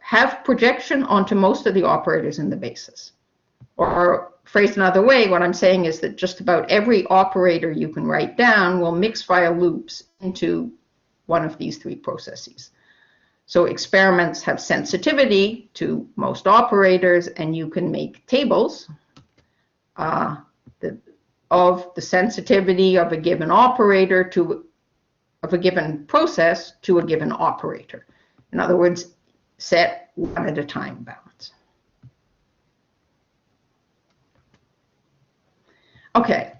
have projection onto most of the operators in the basis. Or phrased another way, what I'm saying is that just about every operator you can write down will mix via loops into one of these three processes. So experiments have sensitivity to most operators, and you can make tables of the sensitivity of a given operator of a given process to a given operator. In other words, set one at a time balance. Okay,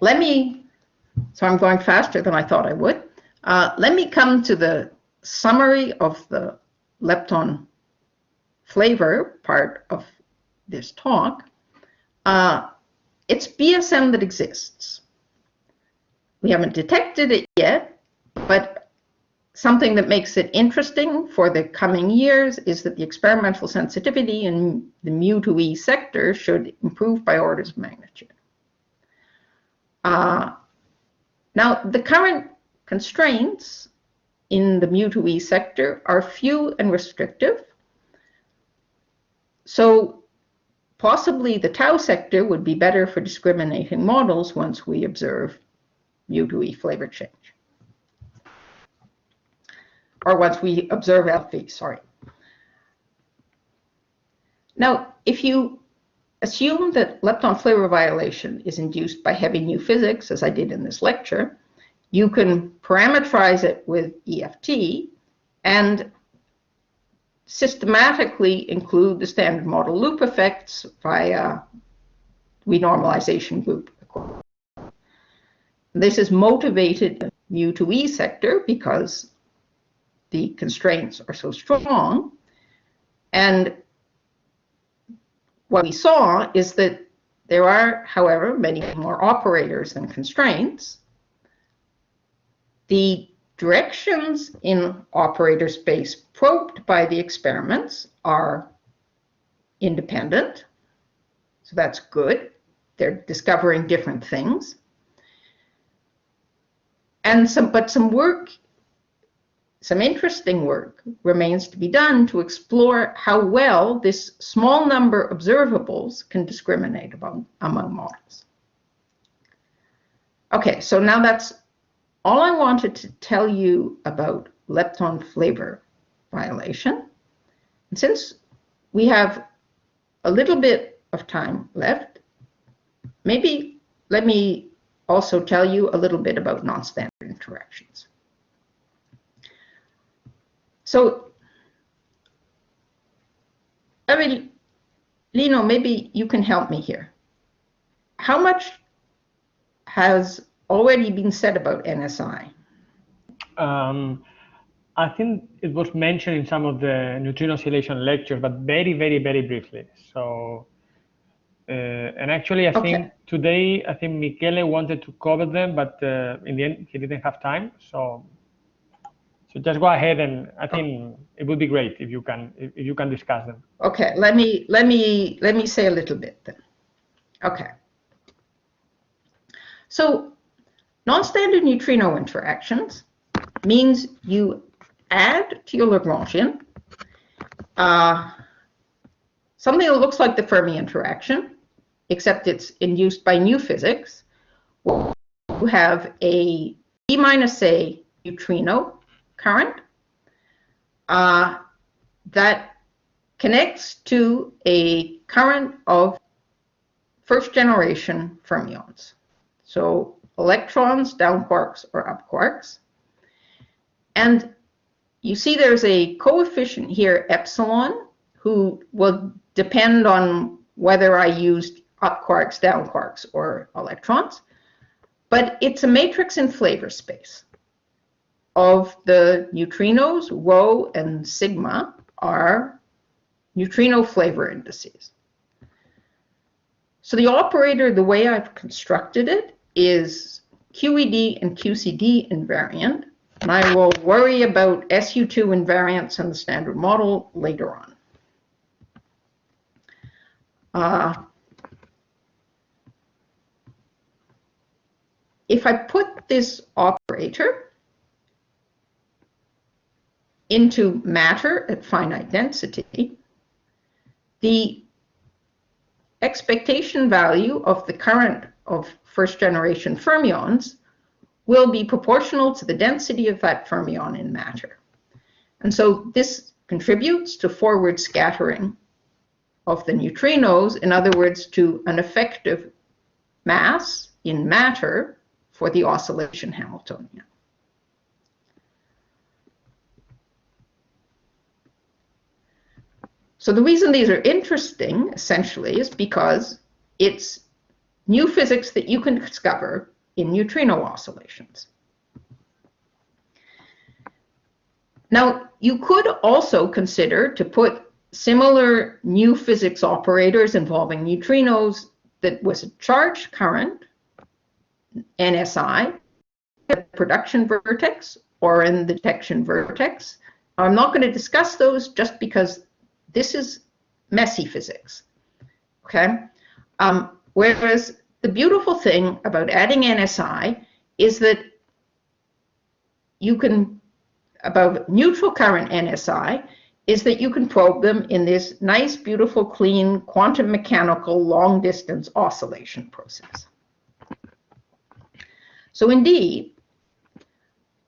so I'm going faster than I thought I would. Let me come to the summary of the lepton flavor part of this talk. It's BSM that exists. We haven't detected it yet, but something that makes it interesting for the coming years is that the experimental sensitivity in the mu to E sector should improve by orders of magnitude. Now, the current constraints in the mu to E sector are few and restrictive. So possibly the tau sector would be better for discriminating models once we observe mu to E flavor change. Or once we observe LV, sorry. Now, if you assume that lepton flavor violation is induced by heavy new physics, as I did in this lecture, you can parameterize it with EFT and systematically include the standard model loop effects via renormalization group. This is motivated mu to E sector because the constraints are so strong. And what we saw is that there are, however, many more operators than constraints. The directions in operator space probed by the experiments are independent, so that's good. They're discovering different things. And some interesting work remains to be done to explore how well this small number of observables can discriminate among models. Okay, so now that's all I wanted to tell you about lepton flavor violation. And since we have a little bit of time left, maybe let me also tell you a little bit about non-standard interactions. So, I mean, Lino, maybe you can help me here. How much has already been said about NSI? I think it was mentioned in some of the neutrino oscillation lectures, but very, very, very briefly. So, and actually, I think today, I think Michele wanted to cover them, but in the end, he didn't have time. So just go ahead, and I think it would be great if you can discuss them. Okay, let me say a little bit then. Okay. So non-standard neutrino interactions means you add to your Lagrangian something that looks like the Fermi interaction, except it's induced by new physics. You have a E minus A neutrino current that connects to a current of first generation fermions. So electrons, down quarks or up quarks. And you see there's a coefficient here, epsilon, who will depend on whether I used up quarks, down quarks, or electrons. But it's a matrix in flavor space of the neutrinos. Rho and sigma are neutrino flavor indices. So the operator, the way I've constructed it, is QED and QCD invariant, and I will worry about SU2 invariance and the standard model later on. If I put this operator into matter at finite density, the expectation value of the current of first-generation fermions will be proportional to the density of that fermion in matter. And so this contributes to forward scattering of the neutrinos, in other words, to an effective mass in matter for the oscillation Hamiltonian. So the reason these are interesting, essentially, is because it's new physics that you can discover in neutrino oscillations. Now, you could also consider to put similar new physics operators involving neutrinos that was a charged current, NSI, at the production vertex or in the detection vertex. I'm not going to discuss those just because this is messy physics, okay? Whereas the beautiful thing about adding NSI is that you can, about neutral current NSI, is that you can probe them in this nice, beautiful, clean, quantum mechanical, long-distance oscillation process. So indeed,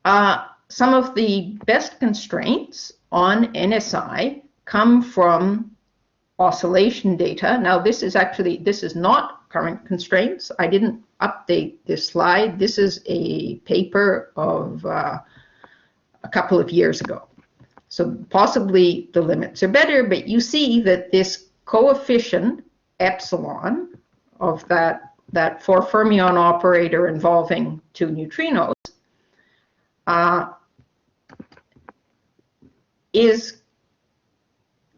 some of the best constraints on NSI come from oscillation data. Now, this is not current constraints. I didn't update this slide. This is a paper of a couple of years ago. So possibly the limits are better, but you see that this coefficient epsilon of that four fermion operator involving two neutrinos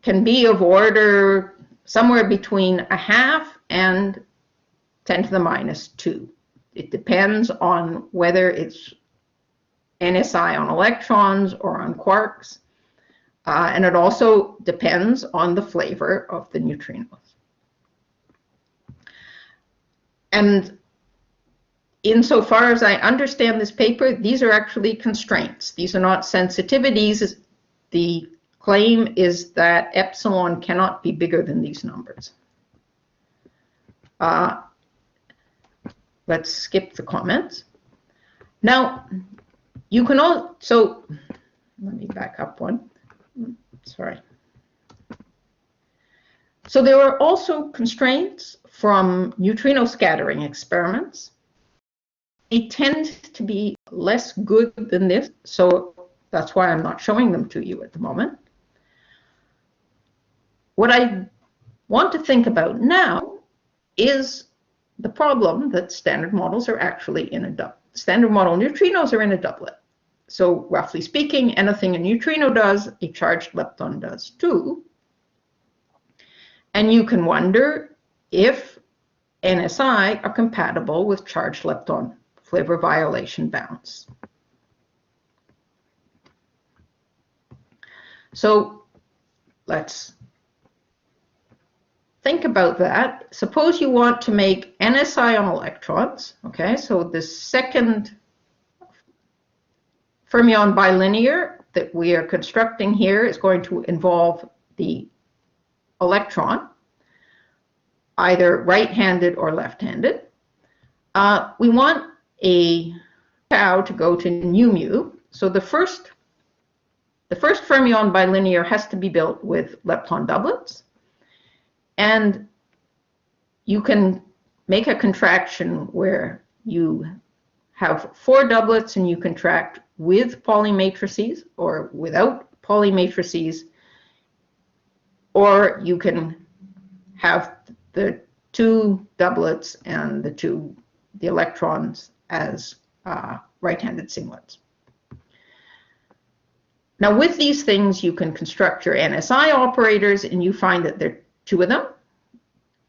can be of order somewhere between 0.5 and 10 to the minus 2. It depends on whether it's NSI on electrons or on quarks. And it also depends on the flavor of the neutrinos. And insofar as I understand this paper, these are actually constraints. These are not sensitivities. The claim is that epsilon cannot be bigger than these numbers. Let's skip the comments. Now, you can also, let me back up one. Sorry. So there are also constraints from neutrino scattering experiments. They tend to be less good than this, so that's why I'm not showing them to you at the moment. What I want to think about now is the problem that standard models are actually in a doublet. Standard model neutrinos are in a doublet. So roughly speaking, anything a neutrino does, a charged lepton does too. And you can wonder if NSI are compatible with charged lepton flavor violation bounds. So let's think about that. Suppose you want to make NSI on electrons, okay? So the second fermion bilinear that we are constructing here is going to involve the electron, either right-handed or left-handed. We want a tau to go to nu mu. So the first fermion bilinear has to be built with lepton doublets. And you can make a contraction where you have 4 doublets and you contract with polymatrices or without polymatrices, or you can have the 2 doublets and the electrons as right-handed singlets. Now with these things, you can construct your NSI operators, and you find that there are 2 of them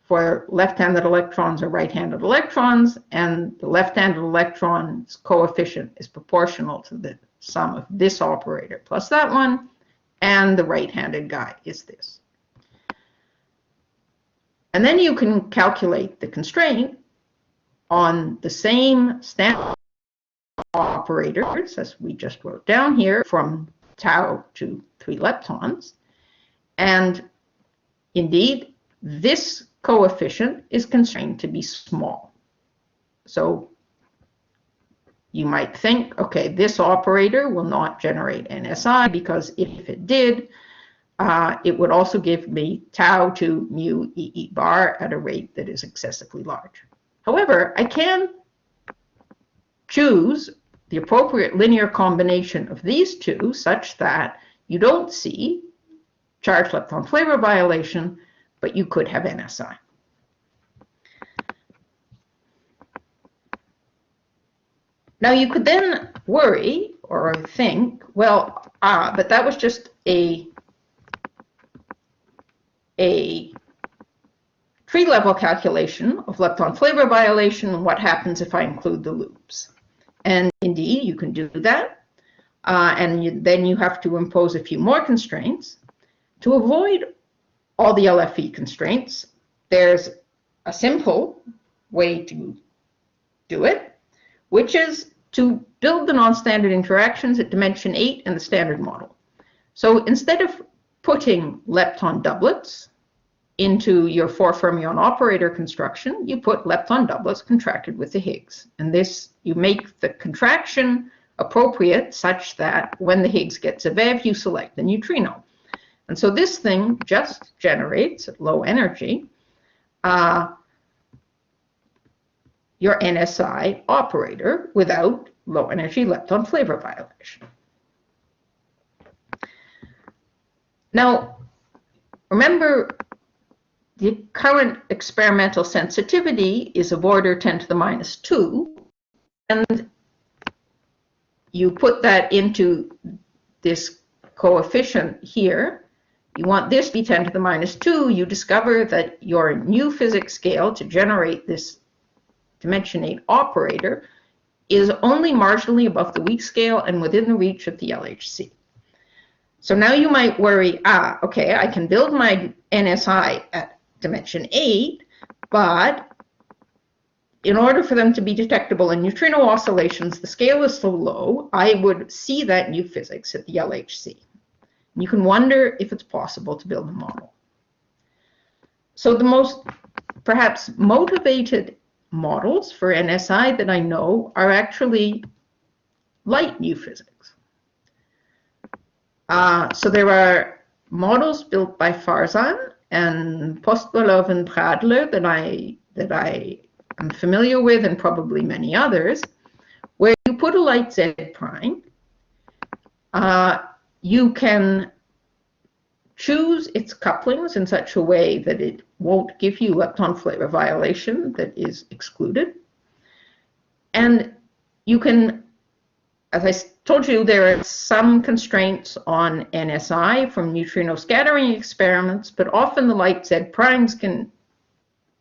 for left-handed electrons or right-handed electrons, and the left-handed electron's coefficient is proportional to the sum of this operator plus that one, and the right-handed guy is this. And then you can calculate the constraint on the same standard operators as we just wrote down here from tau to 3 leptons. And indeed, this coefficient is constrained to be small. So you might think, okay, this operator will not generate NSI, because if it did, it would also give me tau to mu EE bar at a rate that is excessively large. However, I can choose the appropriate linear combination of these two such that you don't see charged lepton flavor violation, but you could have NSI. Now you could then worry or think, well, but that was just a tree-level calculation of lepton flavor violation. What happens if I include the loops? And indeed, you can do that. Then you have to impose a few more constraints. To avoid all the LFE constraints, there's a simple way to do it, which is to build the non-standard interactions at dimension 8 in the standard model. So instead of putting lepton doublets into your 4-fermion operator construction, you put lepton doublets contracted with the Higgs. And this, you make the contraction appropriate such that when the Higgs gets a VEV, you select the neutrino. And so this thing just generates at low energy your NSI operator without low energy lepton flavor violation. Now, remember, the current experimental sensitivity is of order 10 to the minus 2, and you put that into this coefficient here. You want this to be 10 to the minus 2. You discover that your new physics scale to generate this dimension 8 operator is only marginally above the weak scale and within the reach of the LHC. So now you might worry, okay, I can build my NSI at dimension 8, but in order for them to be detectable in neutrino oscillations, the scale is so low, I would see that new physics at the LHC. You can wonder if it's possible to build a model. So the most perhaps motivated models for NSI that I know are actually light new physics. So there are models built by Farzan and Postolov and Pradler that I am familiar with, and probably many others, where you put a light Z prime. You can choose its couplings in such a way that it won't give you lepton flavor violation that is excluded. And you can, as I told you, there are some constraints on NSI from neutrino scattering experiments, but often the light Z primes can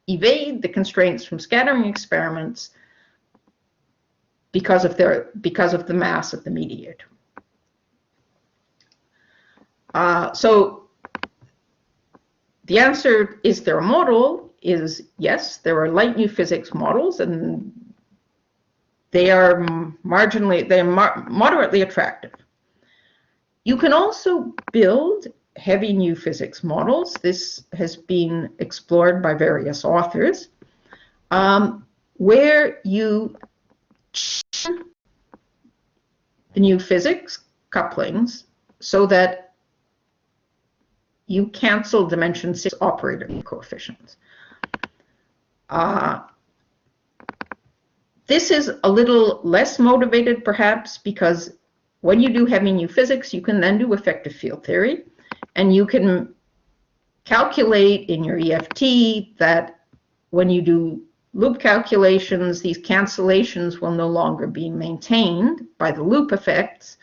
evade the constraints from scattering experiments because of the mass of the mediator. So the answer, is there a model, is yes, there are light new physics models, and they are moderately attractive. You can also build heavy new physics models. This has been explored by various authors, where you the new physics couplings so that you cancel dimension 6 operator coefficients. This is a little less motivated, perhaps, because when you do heavy new physics, you can then do effective field theory, and you can calculate in your EFT that when you do loop calculations, these cancellations will no longer be maintained by the loop effects,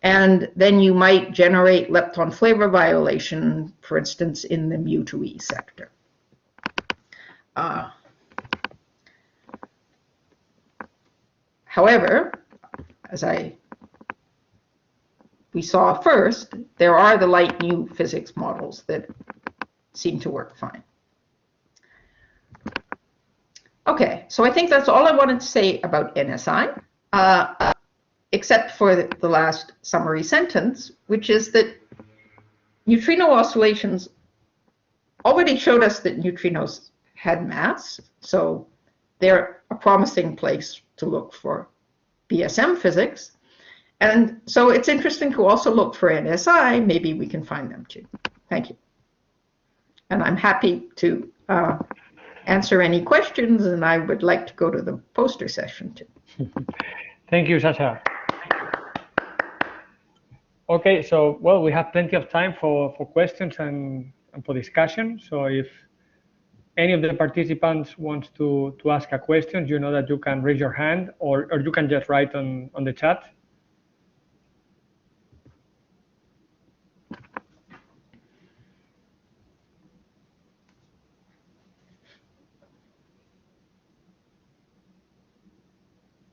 and then you might generate lepton flavor violation, for instance, in the mu to E sector. However, as we saw first, there are the light new physics models that seem to work fine. Okay, so I think that's all I wanted to say about NSI. except for the last summary sentence, which is that neutrino oscillations already showed us that neutrinos had mass, so they're a promising place to look for BSM physics. And so it's interesting to also look for NSI. Maybe we can find them too. Thank you. And I'm happy to answer any questions, and I would like to go to the poster session too. Thank you, Sacha. Okay, so, well, we have plenty of time for questions and for discussion. So if any of the participants wants to ask a question, you know that you can raise your hand, or you can just write on the chat.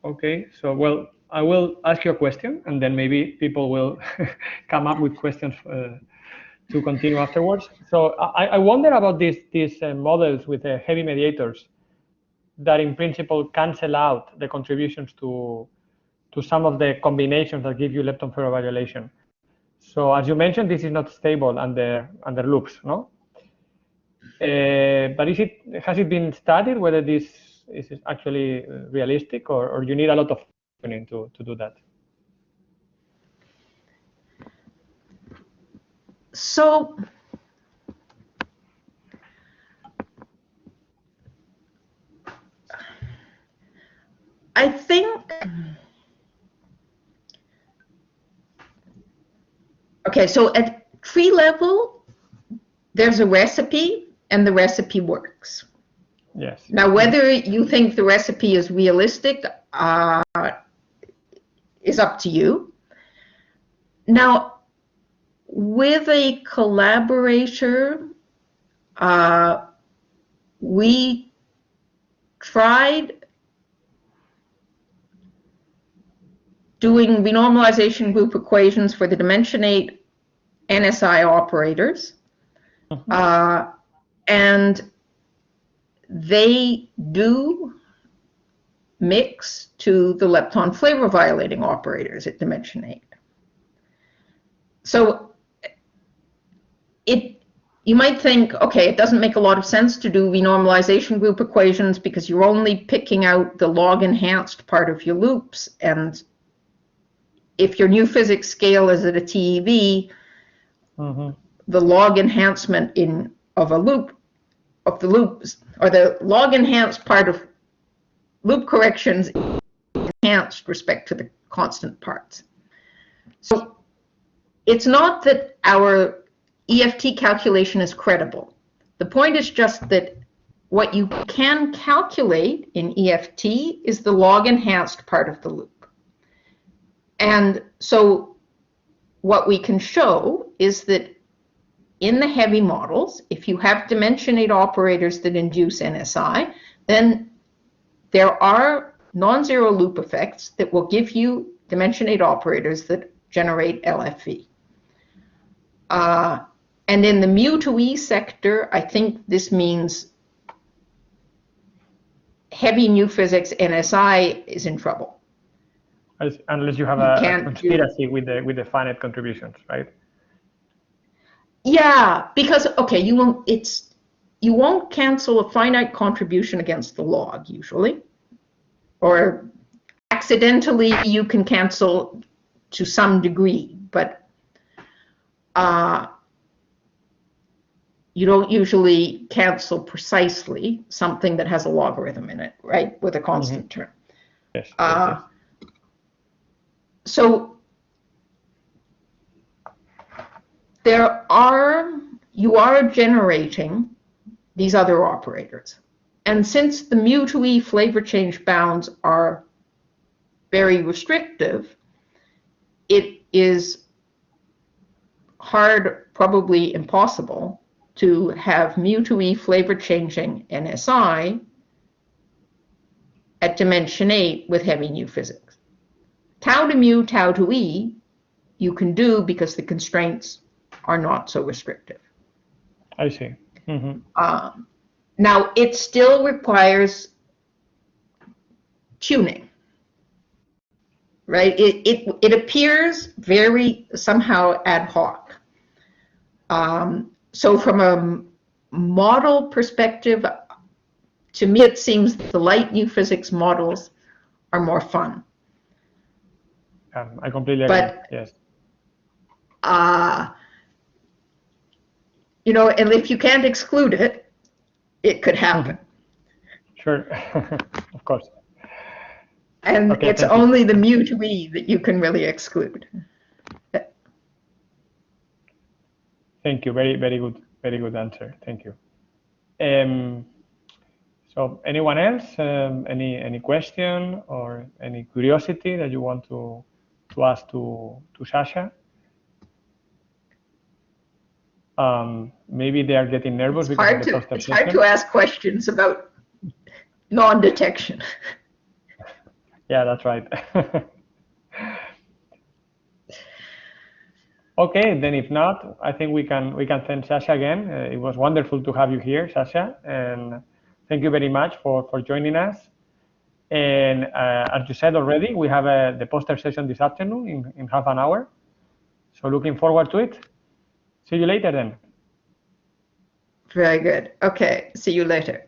Okay, so, well, I will ask you a question, and then maybe people will come up with questions to continue afterwards. So I wonder about these models with heavy mediators that in principle cancel out the contributions to some of the combinations that give you lepton ferroviolation. So as you mentioned, this is not stable under loops, no? But has it been studied whether this is actually realistic, or you need a lot of tuning to do that? So I think, okay, so at tree level, there's a recipe, and the recipe works. Yes. Now, whether you think the recipe is realistic is up to you. Now, with a collaborator, we tried doing renormalization group equations for the dimension 8 NSI operators. And they do mix to the lepton flavor violating operators at dimension 8. So you might think, okay, it doesn't make a lot of sense to do renormalization group equations because you're only picking out the log enhanced part of your loops, and if your new physics scale is at a TeV, the log enhancement of the loops, or the log enhanced part of loop corrections enhanced respect to the constant parts. So it's not that our EFT calculation is credible. The point is just that what you can calculate in EFT is the log enhanced part of the loop. And so what we can show is that in the heavy models, if you have dimension 8 operators that induce NSI, then there are non-zero loop effects that will give you dimension 8 operators that generate LFV. And in the mu to E sector, I think this means heavy new physics NSI is in trouble. Unless you have a conspiracy with the finite contributions, right? Yeah, because okay, you won't cancel a finite contribution against the log usually, or accidentally you can cancel to some degree, but you don't usually cancel precisely something that has a logarithm in it, right, with a constant term. Yes. So you are generating these other operators. And since the mu to E flavor change bounds are very restrictive, it is hard, probably impossible, to have mu to E flavor changing NSI at dimension 8 with heavy new physics. Tau to mu, tau to E, you can do because the constraints are not so restrictive. I see. Now, it still requires tuning. right? It appears very somehow ad hoc. So from a model perspective, to me, it seems the light new physics models are more fun. I completely agree. But, yes. You know, and if you can't exclude it, it could happen. Sure, of course. And okay, it's only the mu to e that you can really exclude. Thank you. Very good answer. Thank you. So anyone else, any question or any curiosity that you want to ask to Sacha? Maybe they are getting nervous because of the poster It's hard to ask questions about non-detection. Yeah, that's right. Okay, then if not, I think we can thank Sacha again. It was wonderful to have you here, Sacha, and thank you very much for joining us. And as you said already, we have the poster session this afternoon in half an hour. So looking forward to it. See you later then. Very good. Okay, see you later.